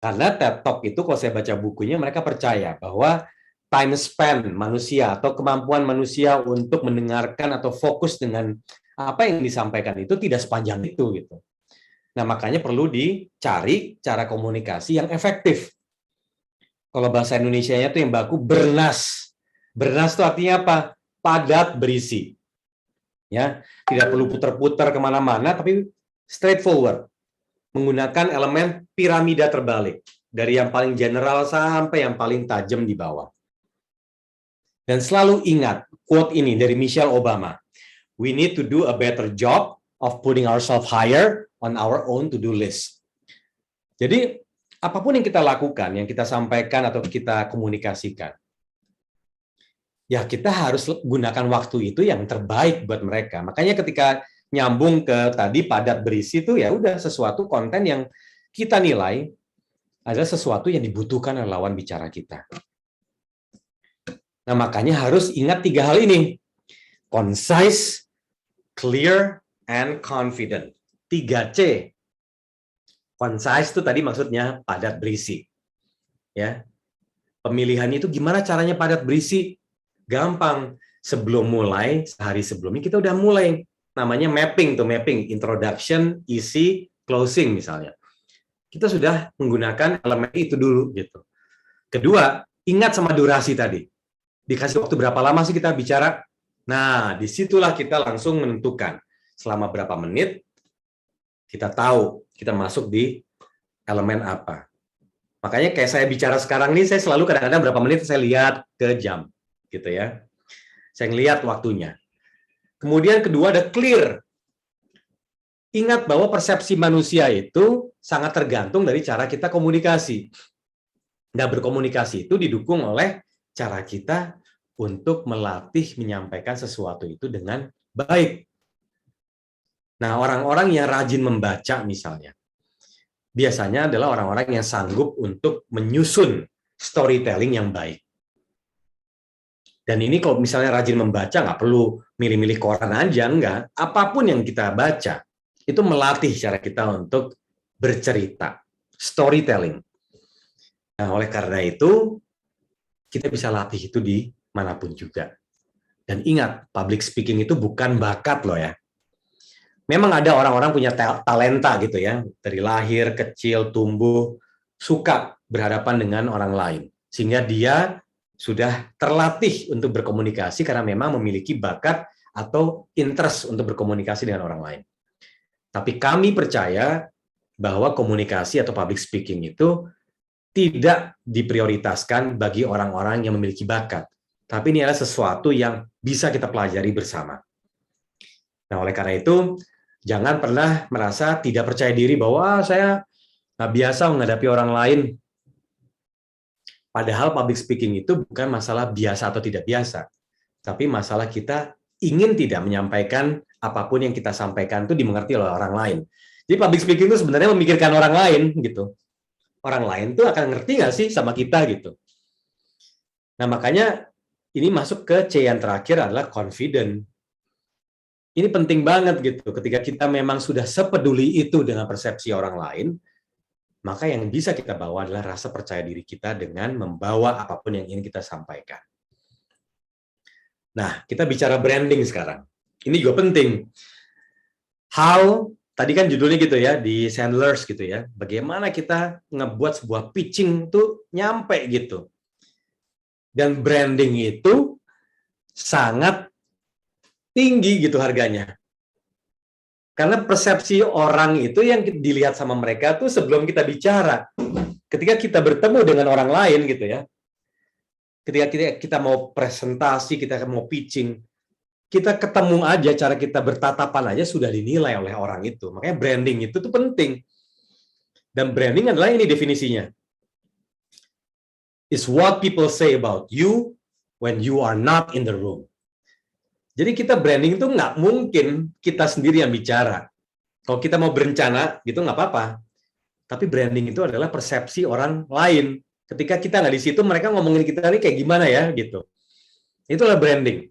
Karena TED Talk itu kalau saya baca bukunya, mereka percaya bahwa time span manusia atau kemampuan manusia untuk mendengarkan atau fokus dengan apa yang disampaikan itu tidak sepanjang itu gitu. Nah, makanya perlu dicari cara komunikasi yang efektif. Kalau bahasa Indonesianya itu yang baku bernas. Bernas itu artinya apa? Padat, berisi. Ya, tidak perlu putar-putar kemana-mana, tapi straightforward. Menggunakan elemen piramida terbalik. Dari yang paling general sampai yang paling tajam di bawah. Dan selalu ingat, quote ini dari Michelle Obama. We need to do a better job of putting ourselves higher on our own to-do list. Jadi, apapun yang kita lakukan, yang kita sampaikan atau kita komunikasikan, ya kita harus gunakan waktu itu yang terbaik buat mereka. Makanya ketika nyambung ke tadi padat berisi itu ya udah sesuatu konten yang kita nilai adalah sesuatu yang dibutuhkan oleh lawan bicara kita. Nah, makanya harus ingat 3 hal ini. Concise, clear, and confident. 3C. Concise itu tadi maksudnya padat berisi. Ya. Pemilihannya itu gimana caranya padat berisi? Gampang. Sebelum mulai, sehari sebelumnya kita udah mulai. Namanya mapping tuh, mapping. Introduction, isi, closing misalnya. Kita sudah menggunakan elemen itu dulu gitu. Kedua, ingat sama durasi tadi. Dikasih waktu berapa lama sih kita bicara? Nah, disitulah kita langsung menentukan. Selama berapa menit, kita tahu kita masuk di elemen apa. Makanya kayak saya bicara sekarang nih, saya selalu kadang-kadang berapa menit saya lihat ke jam. Gitu ya. Saya ngelihat waktunya. Kemudian kedua ada clear. Ingat bahwa persepsi manusia itu sangat tergantung dari cara kita komunikasi. Nah, berkomunikasi itu didukung oleh cara kita untuk melatih menyampaikan sesuatu itu dengan baik. Nah, orang-orang yang rajin membaca misalnya, biasanya adalah orang-orang yang sanggup untuk menyusun storytelling yang baik. Dan ini kalau misalnya rajin membaca, nggak perlu milih-milih koran aja, enggak. Apapun yang kita baca, itu melatih cara kita untuk bercerita, storytelling. Nah, oleh karena itu, kita bisa latih itu di manapun juga. Dan ingat, public speaking itu bukan bakat loh ya. Memang ada orang-orang punya talenta gitu ya, dari lahir, kecil, tumbuh, suka berhadapan dengan orang lain. Sehingga dia sudah terlatih untuk berkomunikasi karena memang memiliki bakat atau interest untuk berkomunikasi dengan orang lain. Tapi kami percaya bahwa komunikasi atau public speaking itu tidak diprioritaskan bagi orang-orang yang memiliki bakat. Tapi ini adalah sesuatu yang bisa kita pelajari bersama. Nah, oleh karena itu, jangan pernah merasa tidak percaya diri bahwa saya nggak biasa menghadapi orang lain. Padahal public speaking itu bukan masalah biasa atau tidak biasa. Tapi masalah kita ingin tidak menyampaikan apapun yang kita sampaikan itu dimengerti oleh orang lain. Jadi public speaking itu sebenarnya memikirkan orang lain gitu. Orang lain tuh akan ngerti nggak sih sama kita gitu. Nah, makanya ini masuk ke C yang terakhir adalah confident. Ini penting banget gitu. Ketika kita memang sudah sepeduli itu dengan persepsi orang lain, maka yang bisa kita bawa adalah rasa percaya diri kita dengan membawa apapun yang ingin kita sampaikan. Nah, kita bicara branding sekarang. Ini juga penting. How, tadi kan judulnya gitu ya, di Sandler's gitu ya, bagaimana kita ngebuat sebuah pitching tuh nyampe gitu. Dan branding itu sangat tinggi gitu harganya. Karena persepsi orang itu yang dilihat sama mereka tuh sebelum kita bicara. Ketika kita bertemu dengan orang lain gitu ya, ketika kita mau presentasi, kita mau pitching, kita ketemu aja, cara kita bertatapan aja sudah dinilai oleh orang itu. Makanya branding itu tuh penting. Dan branding adalah ini definisinya. Is what people say about you when you are not in the room. Jadi kita branding itu nggak mungkin kita sendiri yang bicara. Kalau kita mau berencana, gitu nggak apa-apa. Tapi branding itu adalah persepsi orang lain. Ketika kita nggak di situ, mereka ngomongin kita ini kayak gimana ya, gitu. Itulah branding.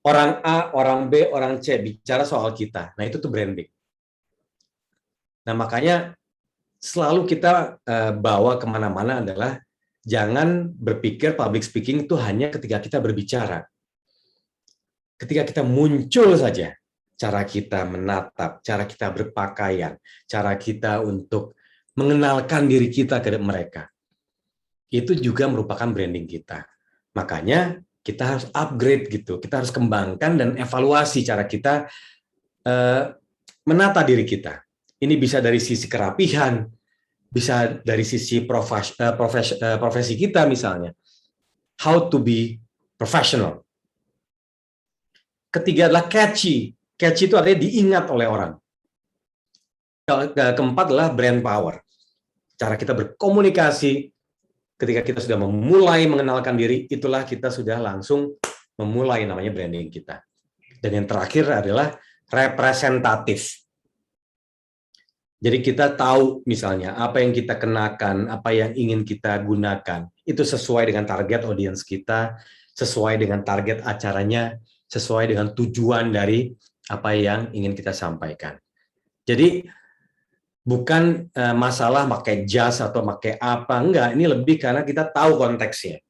Orang A, orang B, orang C bicara soal kita. Nah, itu tuh branding. Nah, makanya selalu kita bawa kemana-mana adalah jangan berpikir public speaking itu hanya ketika kita berbicara. Ketika kita muncul saja, cara kita menatap, cara kita berpakaian, cara kita untuk mengenalkan diri kita ke mereka, itu juga merupakan branding kita. Makanya kita harus upgrade gitu, kita harus kembangkan dan evaluasi cara kita menata diri kita. Ini bisa dari sisi kerapihan, bisa dari sisi profesi kita misalnya. How to be professional. Ketiga adalah catchy. Catchy itu artinya diingat oleh orang. Keempat adalah brand power. Cara kita berkomunikasi, ketika kita sudah memulai mengenalkan diri, itulah kita sudah langsung memulai namanya branding kita. Dan yang terakhir adalah representatif. Jadi kita tahu misalnya apa yang kita kenakan, apa yang ingin kita gunakan, itu sesuai dengan target audiens kita, sesuai dengan target acaranya, sesuai dengan tujuan dari apa yang ingin kita sampaikan. Jadi bukan masalah pakai jas atau pakai apa, enggak, ini lebih karena kita tahu konteksnya.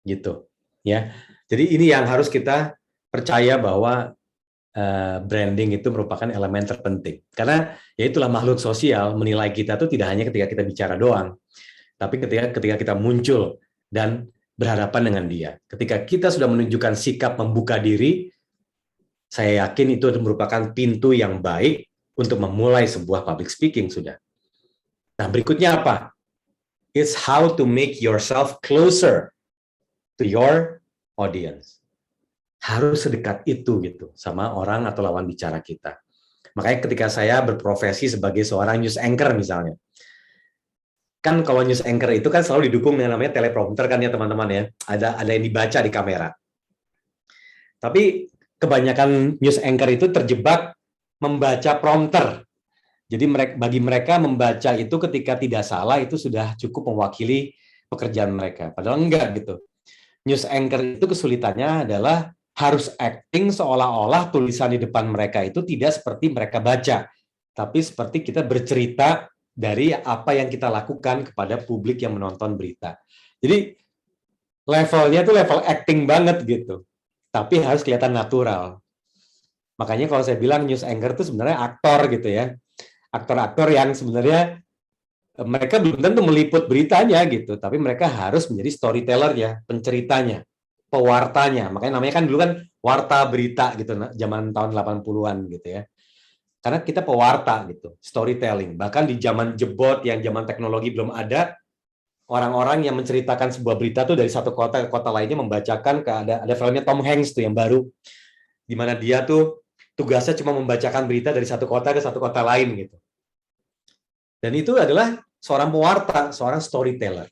Gitu, ya. Jadi ini yang harus kita percaya bahwa branding itu merupakan elemen terpenting. Karena ya itulah makhluk sosial, menilai kita itu tidak hanya ketika kita bicara doang, tapi ketika kita muncul dan berhadapan dengan dia. Ketika kita sudah menunjukkan sikap membuka diri, saya yakin itu merupakan pintu yang baik untuk memulai sebuah public speaking sudah. Nah, berikutnya apa? It's how to make yourself closer to your audience. Harus sedekat itu gitu sama orang atau lawan bicara kita. Makanya ketika saya berprofesi sebagai seorang news anchor misalnya, kan kalau news anchor itu kan selalu didukung dengan namanya teleprompter kan ya teman-teman ya. Ada yang dibaca di kamera. Tapi kebanyakan news anchor itu terjebak membaca prompter. Jadi bagi mereka membaca itu ketika tidak salah itu sudah cukup mewakili pekerjaan mereka. Padahal enggak gitu. News anchor itu kesulitannya adalah harus acting seolah-olah tulisan di depan mereka itu tidak seperti mereka baca, tapi seperti kita bercerita dari apa yang kita lakukan kepada publik yang menonton berita. Jadi levelnya itu level acting banget gitu, tapi harus kelihatan natural. Makanya kalau saya bilang news anchor itu sebenarnya aktor gitu ya, aktor-aktor yang sebenarnya mereka belum tentu meliput beritanya gitu, tapi mereka harus menjadi storyteller-nya, penceritanya, pewartanya. Makanya namanya kan dulu kan warta berita gitu, zaman tahun 80-an gitu ya. Karena kita pewarta gitu, storytelling. Bahkan di zaman jebot yang zaman teknologi belum ada, orang-orang yang menceritakan sebuah berita tuh dari satu kota ke kota lainnya membacakan, ada filmnya Tom Hanks tuh yang baru, di mana dia tuh tugasnya cuma membacakan berita dari satu kota ke satu kota lain gitu. Dan itu adalah seorang pewarta, seorang storyteller.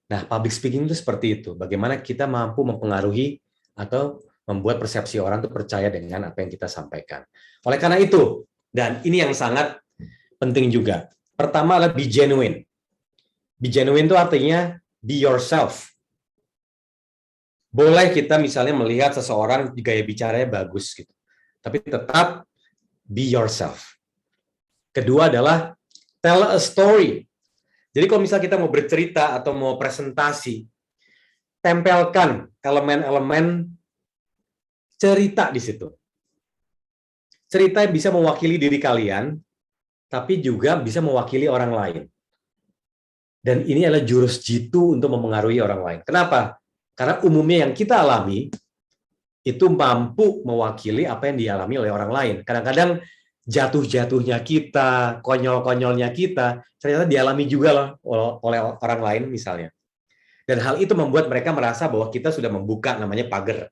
Nah, public speaking itu seperti itu. Bagaimana kita mampu mempengaruhi atau membuat persepsi orang itu percaya dengan apa yang kita sampaikan. Oleh karena itu, dan ini yang sangat penting juga. Pertama adalah be genuine. Be genuine itu artinya be yourself. Boleh kita misalnya melihat seseorang gaya bicaranya bagus gitu, tapi tetap be yourself. Kedua adalah tell a story. Jadi kalau misalnya kita mau bercerita atau mau presentasi, tempelkan elemen-elemen cerita di situ. Cerita bisa mewakili diri kalian, tapi juga bisa mewakili orang lain. Dan ini adalah jurus jitu untuk mempengaruhi orang lain. Kenapa? Karena umumnya yang kita alami, itu mampu mewakili apa yang dialami oleh orang lain. Kadang-kadang jatuh-jatuhnya kita, konyol-konyolnya kita, ternyata dialami juga loh oleh orang lain misalnya. Dan hal itu membuat mereka merasa bahwa kita sudah membuka namanya pagar.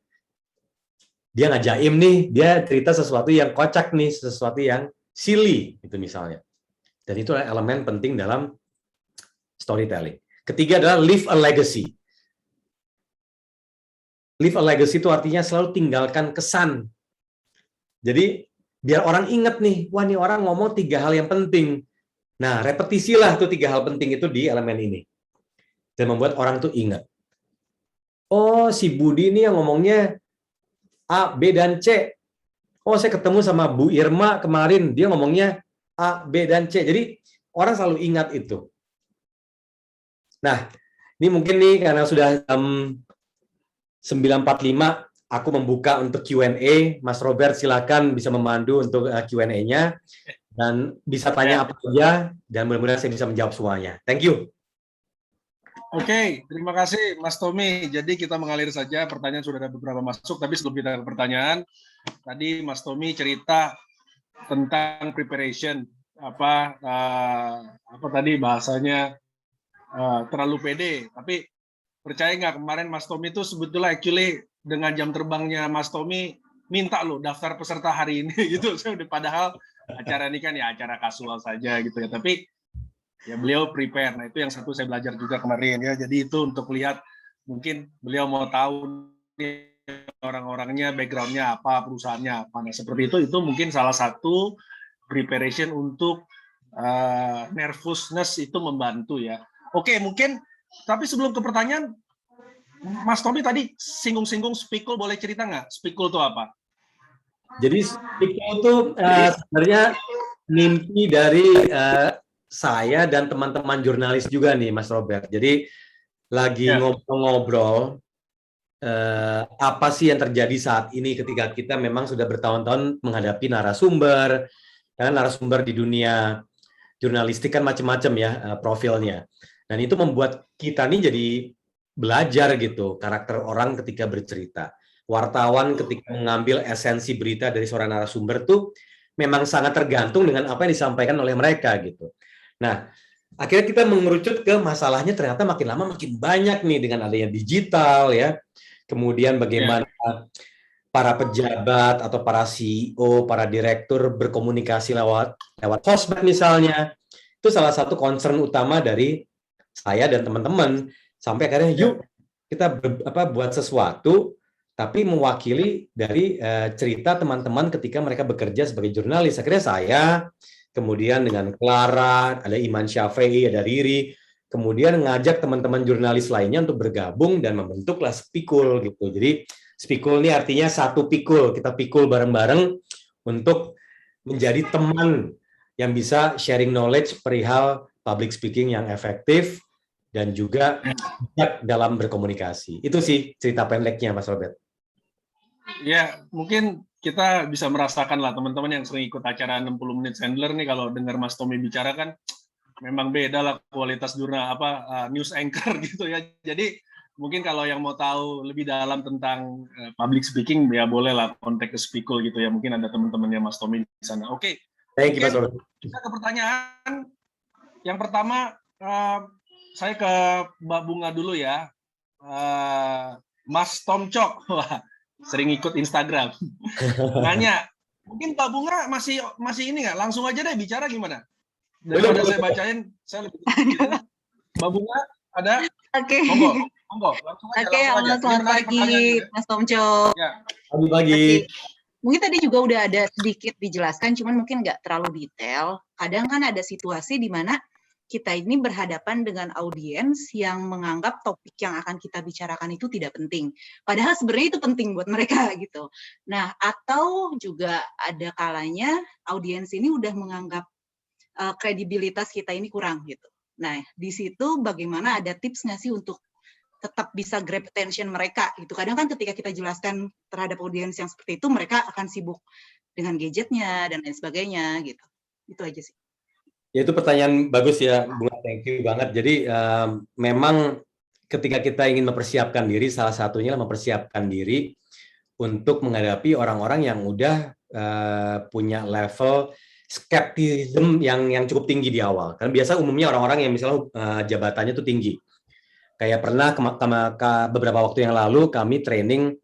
Dia ngajaim nih, dia cerita sesuatu yang kocak nih, sesuatu yang silly, itu misalnya. Dan itu adalah elemen penting dalam storytelling. Ketiga adalah leave a legacy. Leave a legacy itu artinya selalu tinggalkan kesan. Jadi, biar orang ingat nih, wah nih orang ngomong 3 hal yang penting. Nah, repetisilah tuh 3 hal penting itu di elemen ini. Dan membuat orang tuh ingat. Oh, si Budi ini yang ngomongnya A, B, dan C. Oh, saya ketemu sama Bu Irma kemarin, dia ngomongnya A, B, dan C. Jadi, orang selalu ingat itu. Nah, ini mungkin nih karena sudah 9.45, aku membuka untuk Q&A. Mas Robert silakan bisa memandu untuk Q&A-nya. Dan bisa tanya apa saja, dan mudah-mudahan saya bisa menjawab semuanya. Thank you. Oke, terima kasih Mas Tommy. Jadi kita mengalir saja, pertanyaan sudah ada beberapa masuk, tapi sebelum kita ke pertanyaan, tadi Mas Tommy cerita tentang preparation, apa tadi bahasanya terlalu pede, tapi percaya nggak kemarin Mas Tommy itu sebetulnya actually dengan jam terbangnya Mas Tommy minta loh daftar peserta hari ini gitu. Saya udah padahal acara ini kan ya acara kasual saja gitu ya, tapi ya beliau prepare. Nah itu yang satu saya belajar juga kemarin ya. Jadi itu untuk lihat mungkin beliau mau tahu nih orang-orangnya, backgroundnya apa, perusahaannya apa. Nah seperti itu mungkin salah satu preparation untuk nervousness itu membantu ya. Oke, mungkin tapi sebelum ke pertanyaan, Mas Tommy tadi singgung-singgung spikul, boleh cerita nggak? Spikul itu apa? Jadi spikul itu sebenarnya mimpi dari saya dan teman-teman jurnalis juga nih, Mas Robert. Jadi lagi ngobrol-ngobrol apa sih yang terjadi saat ini ketika kita memang sudah bertahun-tahun menghadapi narasumber, karena narasumber di dunia jurnalistik kan macam-macam ya profilnya. Dan itu membuat kita nih jadi belajar gitu karakter orang ketika bercerita. Wartawan ketika mengambil esensi berita dari seorang narasumber tuh memang sangat tergantung dengan apa yang disampaikan oleh mereka gitu. Nah, akhirnya kita mengerucut ke masalahnya ternyata makin lama makin banyak nih dengan adanya digital ya. Kemudian bagaimana para pejabat atau para CEO, para direktur berkomunikasi lewat sosmed misalnya. Itu salah satu concern utama dari saya dan teman-teman. Sampai akhirnya yuk kita buat sesuatu tapi mewakili dari cerita teman-teman ketika mereka bekerja sebagai jurnalis. Akhirnya saya, kemudian dengan Clara, ada Iman Syafei, ada Riri, kemudian ngajak teman-teman jurnalis lainnya untuk bergabung dan membentuklah Spikul gitu. Jadi Spikul ini artinya satu pikul, kita pikul bareng-bareng untuk menjadi teman yang bisa sharing knowledge perihal public speaking yang efektif dan juga dalam berkomunikasi. Itu sih cerita pendeknya, Mas Robert. Ya, mungkin kita bisa merasakan lah teman-teman yang sering ikut acara 60 menit Sandler nih, kalau dengar Mas Tommy bicara kan memang beda lah kualitas news anchor gitu ya. Jadi mungkin kalau yang mau tahu lebih dalam tentang public speaking ya boleh lah kontak ke Spikul gitu ya. Mungkin ada teman-temannya Mas Tommy di sana. Oke. Thank you, Mas Robert. Kita ke pertanyaan. Yang pertama saya ke Mbak Bunga dulu ya. Mas Tom Cok. Wah, sering ikut Instagram. Nanya, mungkin Mbak Bunga masih ini nggak? Langsung aja deh bicara gimana? Daripada saya bacain, saya lebih gitu. Mbak Bunga ada? Oke. Monggo. Langsung aja. Oke, selamat pagi, Mas Tomco. Ya. Pagi. Mungkin tadi juga udah ada sedikit dijelaskan, cuman mungkin nggak terlalu detail. Kadang kan ada situasi di mana kita ini berhadapan dengan audiens yang menganggap topik yang akan kita bicarakan itu tidak penting. Padahal sebenarnya itu penting buat mereka gitu. Nah, atau juga ada kalanya audiens ini udah menganggap kredibilitas kita ini kurang gitu. Nah, di situ bagaimana ada tips nggak sih untuk tetap bisa grab attention mereka gitu. Kadang kan ketika kita jelaskan terhadap audiens yang seperti itu, mereka akan sibuk dengan gadgetnya dan lain sebagainya gitu. Itu aja sih. Ya, itu pertanyaan bagus ya, Bunga. Thank you banget. Jadi memang ketika kita ingin mempersiapkan diri, salah satunya mempersiapkan diri untuk menghadapi orang-orang yang udah punya level skeptisisme yang cukup tinggi di awal. Karena biasa umumnya orang-orang yang misalnya jabatannya tuh tinggi. Kayak pernah beberapa waktu yang lalu kami training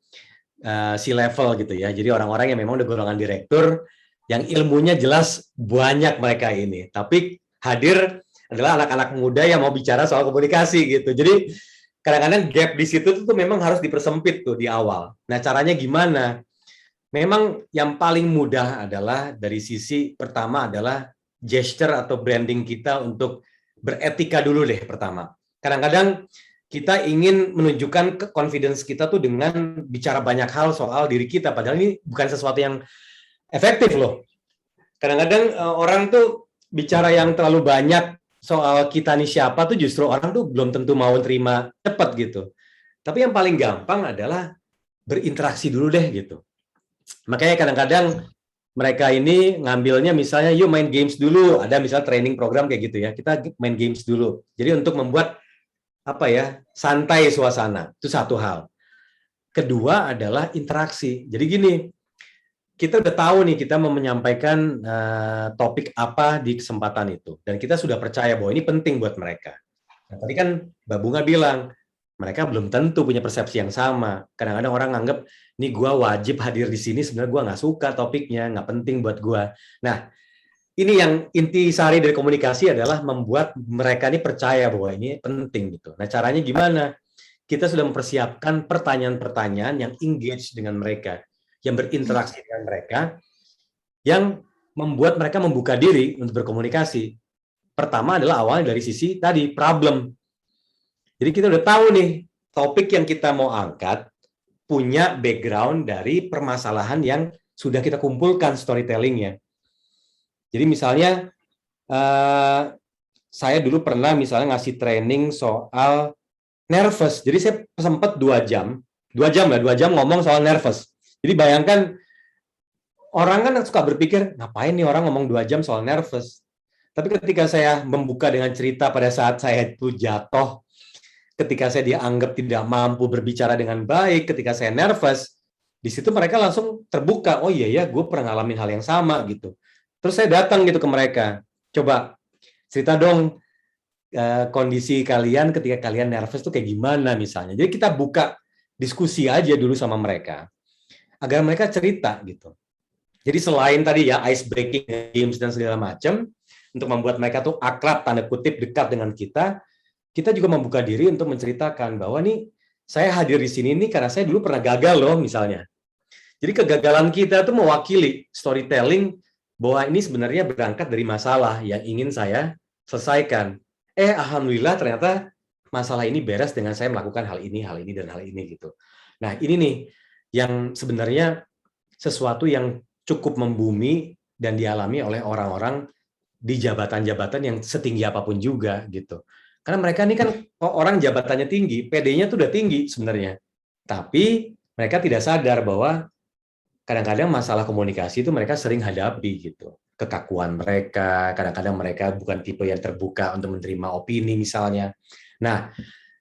C-level gitu ya. Jadi orang-orang yang memang udah golongan direktur, yang ilmunya jelas banyak mereka ini. Tapi hadir adalah anak-anak muda yang mau bicara soal komunikasi gitu. Jadi kadang-kadang gap di situ tuh memang harus dipersempit tuh di awal. Nah, caranya gimana? Memang yang paling mudah adalah dari sisi pertama adalah gesture atau branding kita untuk beretika dulu deh pertama. Kadang-kadang kita ingin menunjukkan confidence kita tuh dengan bicara banyak hal soal diri kita, padahal ini bukan sesuatu yang efektif loh. Kadang-kadang orang tuh bicara yang terlalu banyak soal kita nih siapa tuh justru orang tuh belum tentu mau terima cepat gitu. Tapi yang paling gampang adalah berinteraksi dulu deh gitu. Makanya kadang-kadang mereka ini ngambilnya misalnya yuk main games dulu, ada misalnya training program kayak gitu ya, kita main games dulu. Jadi untuk membuat santai suasana, itu satu hal. Kedua adalah interaksi. Jadi gini, kita udah tahu nih kita mau menyampaikan topik apa di kesempatan itu, dan kita sudah percaya bahwa ini penting buat mereka. Nah, tadi kan Mbak Bunga bilang, mereka belum tentu punya persepsi yang sama. Kadang-kadang orang nganggep, nih gue wajib hadir di sini, sebenarnya gue nggak suka topiknya, nggak penting buat gue. Nah, ini yang inti sari dari komunikasi adalah membuat mereka ini percaya bahwa ini penting gitu. Nah, caranya gimana? Kita sudah mempersiapkan pertanyaan-pertanyaan yang engage dengan mereka, yang berinteraksi dengan mereka, yang membuat mereka membuka diri untuk berkomunikasi. Pertama adalah awalnya dari sisi tadi, problem. Jadi kita udah tahu nih, topik yang kita mau angkat punya background dari permasalahan yang sudah kita kumpulkan storytelling-nya. Jadi misalnya, saya dulu pernah misalnya ngasih training soal nervous. Jadi saya sempat 2 jam ngomong soal nervous. Jadi bayangkan, orang kan suka berpikir, ngapain nih orang ngomong 2 jam soal nervous. Tapi ketika saya membuka dengan cerita pada saat saya itu jatuh, ketika saya dianggap tidak mampu berbicara dengan baik, ketika saya nervous, di situ mereka langsung terbuka, oh iya ya, gue pernah ngalamin hal yang sama gitu. Terus saya datang gitu ke mereka, coba cerita dong kondisi kalian ketika kalian nervous tuh kayak gimana misalnya. Jadi kita buka diskusi aja dulu sama mereka, agar mereka cerita gitu. Jadi selain tadi ya ice breaking games dan segala macam, untuk membuat mereka tuh akrab, tanda kutip dekat dengan kita juga membuka diri untuk menceritakan bahwa nih saya hadir di sini nih karena saya dulu pernah gagal loh misalnya. Jadi kegagalan kita tuh mewakili storytelling bahwa ini sebenarnya berangkat dari masalah yang ingin saya selesaikan. Alhamdulillah ternyata masalah ini beres dengan saya melakukan hal ini, dan hal ini gitu. Nah ini nih yang sebenarnya sesuatu yang cukup membumi dan dialami oleh orang-orang di jabatan-jabatan yang setinggi apapun juga gitu. Karena mereka ini kan orang jabatannya tinggi, PD-nya tuh udah tinggi sebenarnya. Tapi mereka tidak sadar bahwa kadang-kadang masalah komunikasi itu mereka sering hadapi gitu. Kekakuan mereka, kadang-kadang mereka bukan tipe yang terbuka untuk menerima opini misalnya. Nah,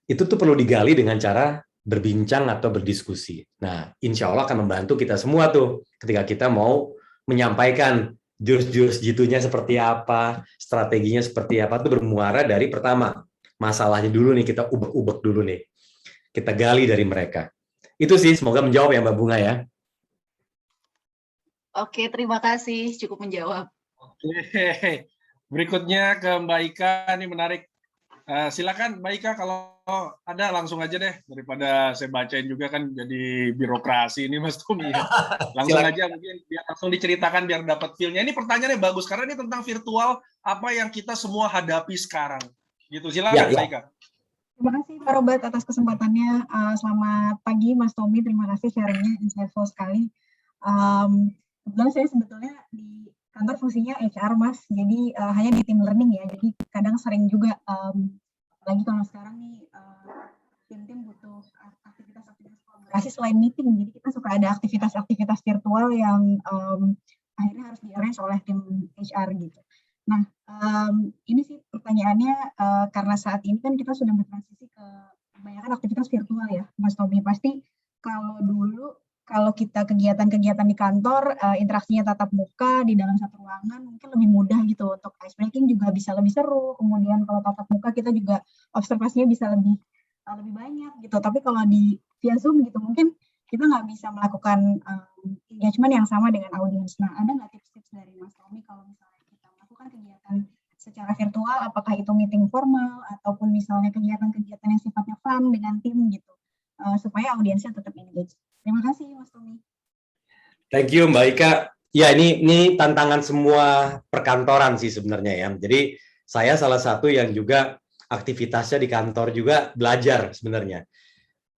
itu tuh perlu digali dengan cara berbincang atau berdiskusi. Nah, insya Allah akan membantu kita semua tuh ketika kita mau menyampaikan jurus-jurus jitunya seperti apa, strateginya seperti apa, itu bermuara dari pertama, masalahnya dulu nih, kita ubek-ubek dulu nih. Kita gali dari mereka. Itu sih, semoga menjawab ya Mbak Bunga ya. Oke, terima kasih. Cukup menjawab. Oke, berikutnya ke Mbak Ika, ini menarik. Silakan Mbak Ika, kalau ada langsung aja deh, daripada saya bacain juga kan jadi birokrasi ini Mas Tommy. Ya. Langsung aja mungkin biar langsung diceritakan biar dapat feel-nya. Ini pertanyaannya bagus karena ini tentang virtual, apa yang kita semua hadapi sekarang. Gitu, silakan Mbak Ika. Terima kasih Pak Robert atas kesempatannya. Selamat pagi Mas Tommy, terima kasih sharingnya insightful sekali. Kebetulan saya sebetulnya di kantor fungsinya HR Mas, jadi hanya di tim learning ya, jadi kadang sering juga, apalagi kalau sekarang nih tim-tim butuh aktivitas-aktivitas kolaborasi selain meeting, jadi kita suka ada aktivitas-aktivitas virtual yang akhirnya harus di-arrange oleh tim HR gitu. Nah, ini sih pertanyaannya, karena saat ini kan kita sudah bertransisi ke kebanyakan aktivitas virtual ya Mas Tommy, pasti kalau dulu kalau kita kegiatan-kegiatan di kantor, interaksinya tatap muka di dalam satu ruangan mungkin lebih mudah gitu, untuk ice breaking juga bisa lebih seru, kemudian kalau tatap muka kita juga observasinya bisa lebih banyak gitu. Tapi kalau via Zoom gitu mungkin kita nggak bisa melakukan engagement yang sama dengan audiens. Nah, ada nggak tips-tips dari Mas Tommy kalau misalnya kita melakukan kegiatan secara virtual, apakah itu meeting formal ataupun misalnya kegiatan-kegiatan yang sifatnya fun dengan tim gitu, supaya audiensnya tetap engage. Terima kasih Mas Tommy. Thank you Mbak Ika. Ya, ini tantangan semua perkantoran sih sebenarnya ya. Jadi saya salah satu yang juga aktivitasnya di kantor juga belajar sebenarnya.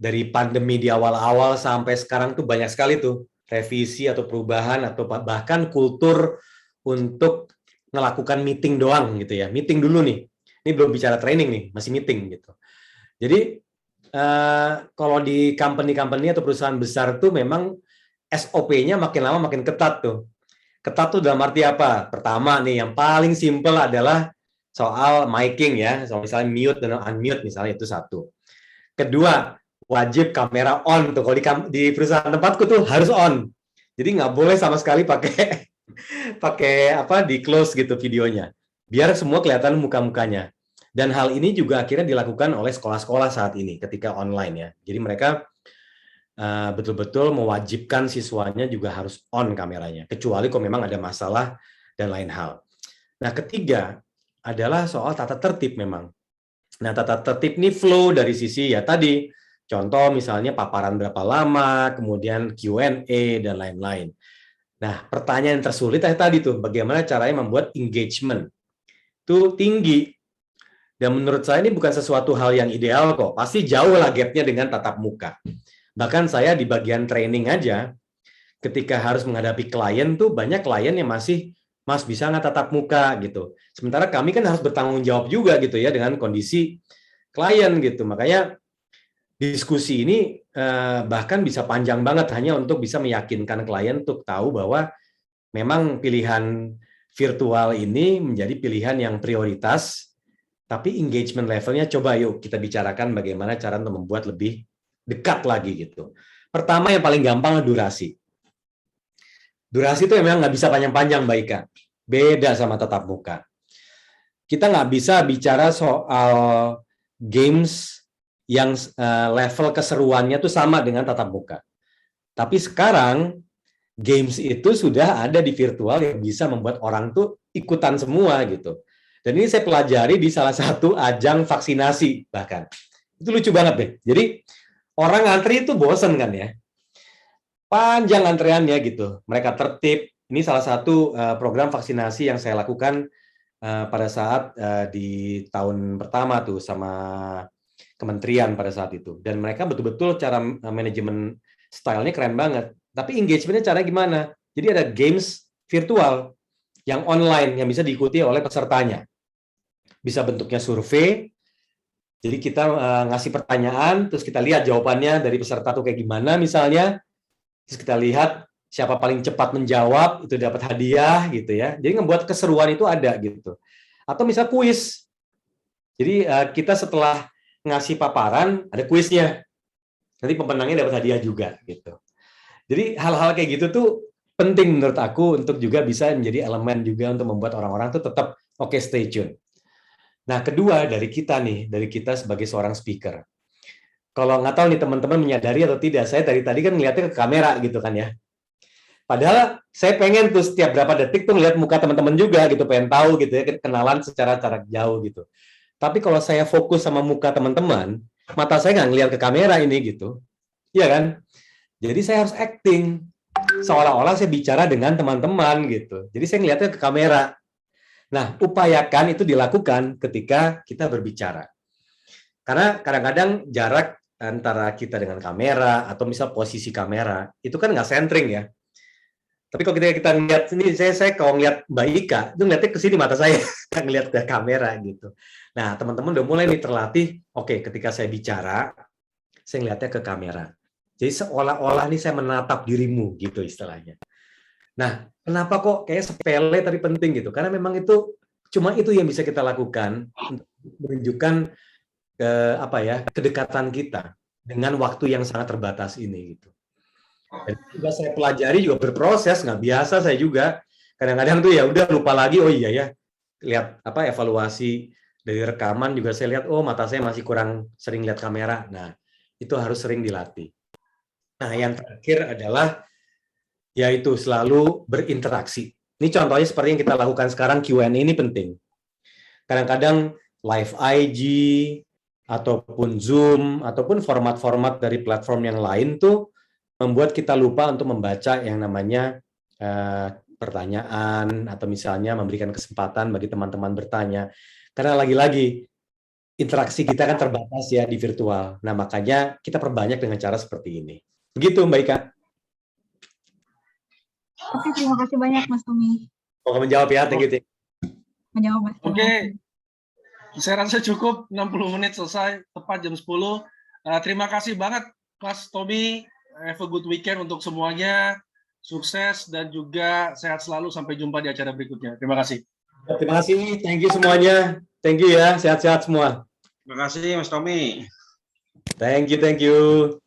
Dari pandemi di awal-awal sampai sekarang tuh banyak sekali tuh revisi atau perubahan atau bahkan kultur untuk melakukan meeting doang gitu ya. Meeting dulu nih. Ini belum bicara training nih, masih meeting gitu. Jadi kalau di company-company atau perusahaan besar tuh memang SOP-nya makin lama makin ketat tuh. Ketat tuh dalam arti apa? Pertama nih, yang paling simple adalah soal miking ya. So, misalnya mute dan unmute misalnya, itu satu. Kedua, wajib kamera on tuh. Kalau di perusahaan tempatku tuh harus on. Jadi nggak boleh sama sekali pakai di close gitu videonya. Biar semua kelihatan muka-mukanya. Dan hal ini juga akhirnya dilakukan oleh sekolah-sekolah saat ini ketika online ya. Jadi mereka betul-betul mewajibkan siswanya juga harus on kameranya. Kecuali kalau memang ada masalah dan lain hal. Nah, ketiga adalah soal tata tertib memang. Nah, tata tertib ini flow dari sisi ya tadi. Contoh misalnya paparan berapa lama, kemudian Q&A, dan lain-lain. Nah, pertanyaan yang tersulit tadi tuh, bagaimana caranya membuat engagement itu tinggi. Dan menurut saya ini bukan sesuatu hal yang ideal kok. Pasti jauh lah gap-nya dengan tatap muka. Bahkan saya di bagian training aja, ketika harus menghadapi klien tuh banyak klien yang masih, Mas bisa nggak tatap muka gitu. Sementara kami kan harus bertanggung jawab juga gitu ya dengan kondisi klien gitu. Makanya diskusi ini bahkan bisa panjang banget hanya untuk bisa meyakinkan klien untuk tahu bahwa memang pilihan virtual ini menjadi pilihan yang prioritas. Tapi engagement levelnya coba yuk kita bicarakan bagaimana cara untuk membuat lebih dekat lagi gitu. Pertama yang paling gampang adalah durasi. Durasi itu memang nggak bisa panjang-panjang Mbak Ika. Beda sama tatap muka. Kita nggak bisa bicara soal games yang level keseruannya tuh sama dengan tatap muka. Tapi sekarang games itu sudah ada di virtual yang bisa membuat orang tuh ikutan semua gitu. Dan ini saya pelajari di salah satu ajang vaksinasi bahkan. Itu lucu banget deh. Jadi orang antri itu bosen kan ya. Panjang antreannya gitu. Mereka tertib. Ini salah satu program vaksinasi yang saya lakukan pada saat di tahun pertama tuh sama kementerian pada saat itu. Dan mereka betul-betul cara manajemen stylenya keren banget. Tapi engagementnya caranya gimana? Jadi ada games virtual yang online yang bisa diikuti oleh pesertanya. Bisa bentuknya survei, jadi kita ngasih pertanyaan, terus kita lihat jawabannya dari peserta tuh kayak gimana misalnya, terus kita lihat siapa paling cepat menjawab, itu dapat hadiah gitu ya. Jadi ngebuat keseruan itu ada gitu. Atau misal kuis, jadi kita setelah ngasih paparan, ada kuisnya, nanti pemenangnya dapat hadiah juga gitu. Jadi hal-hal kayak gitu tuh penting menurut aku untuk juga bisa menjadi elemen juga untuk membuat orang-orang tuh tetap oke, stay tune. Nah, kedua dari kita sebagai seorang speaker. Kalau nggak tahu nih teman-teman menyadari atau tidak, saya dari tadi kan ngeliatnya ke kamera gitu kan ya. Padahal saya pengen tuh setiap berapa detik tuh ngeliat muka teman-teman juga gitu, pengen tahu gitu ya, kenalan secara jarak jauh gitu. Tapi kalau saya fokus sama muka teman-teman, mata saya nggak ngeliat ke kamera ini gitu. Iya kan? Jadi saya harus acting seolah-olah saya bicara dengan teman-teman gitu. Jadi saya ngeliatnya ke kamera. Nah, upayakan itu dilakukan ketika kita berbicara. Karena kadang-kadang jarak antara kita dengan kamera atau misal posisi kamera itu kan nggak centering ya. Tapi kalau kita ngeliat ini, saya kalau ngeliat Mbak Ika itu ngeliatnya ke sini mata saya, nggak ngeliat ke kamera gitu. Nah, teman-teman udah mulai nih terlatih. Oke, ketika saya bicara, saya ngeliatnya ke kamera. Jadi seolah-olah nih saya menatap dirimu gitu istilahnya. Nah, kenapa kok kayak sepele tapi penting gitu? Karena memang itu cuma itu yang bisa kita lakukan untuk menunjukkan kedekatan kita dengan waktu yang sangat terbatas ini gitu. Dan juga saya pelajari juga berproses, nggak biasa saya juga. Kadang-kadang tuh ya udah lupa lagi, oh iya ya, lihat apa evaluasi dari rekaman juga saya lihat, oh mata saya masih kurang sering lihat kamera. Nah, itu harus sering dilatih. Nah, yang terakhir adalah yaitu selalu berinteraksi. Ini contohnya seperti yang kita lakukan sekarang, Q&A ini penting. Kadang-kadang live IG, ataupun Zoom, ataupun format-format dari platform yang lain tuh membuat kita lupa untuk membaca yang namanya pertanyaan, atau misalnya memberikan kesempatan bagi teman-teman bertanya. Karena lagi-lagi, interaksi kita kan terbatas ya di virtual. Nah, makanya kita perbanyak dengan cara seperti ini. Begitu, Mbak Ika. Oke, terima kasih banyak Mas Tommy. Semoga menjawab ya, thank you. Menjawab Mas. Oke. Saya rasa cukup, 60 menit selesai, tepat jam 10. Terima kasih banget Mas Tommy, have a good weekend untuk semuanya, sukses dan juga sehat selalu, sampai jumpa di acara berikutnya. Terima kasih. Terima kasih, thank you semuanya. Thank you ya, sehat-sehat semua. Terima kasih Mas Tommy. Thank you, thank you.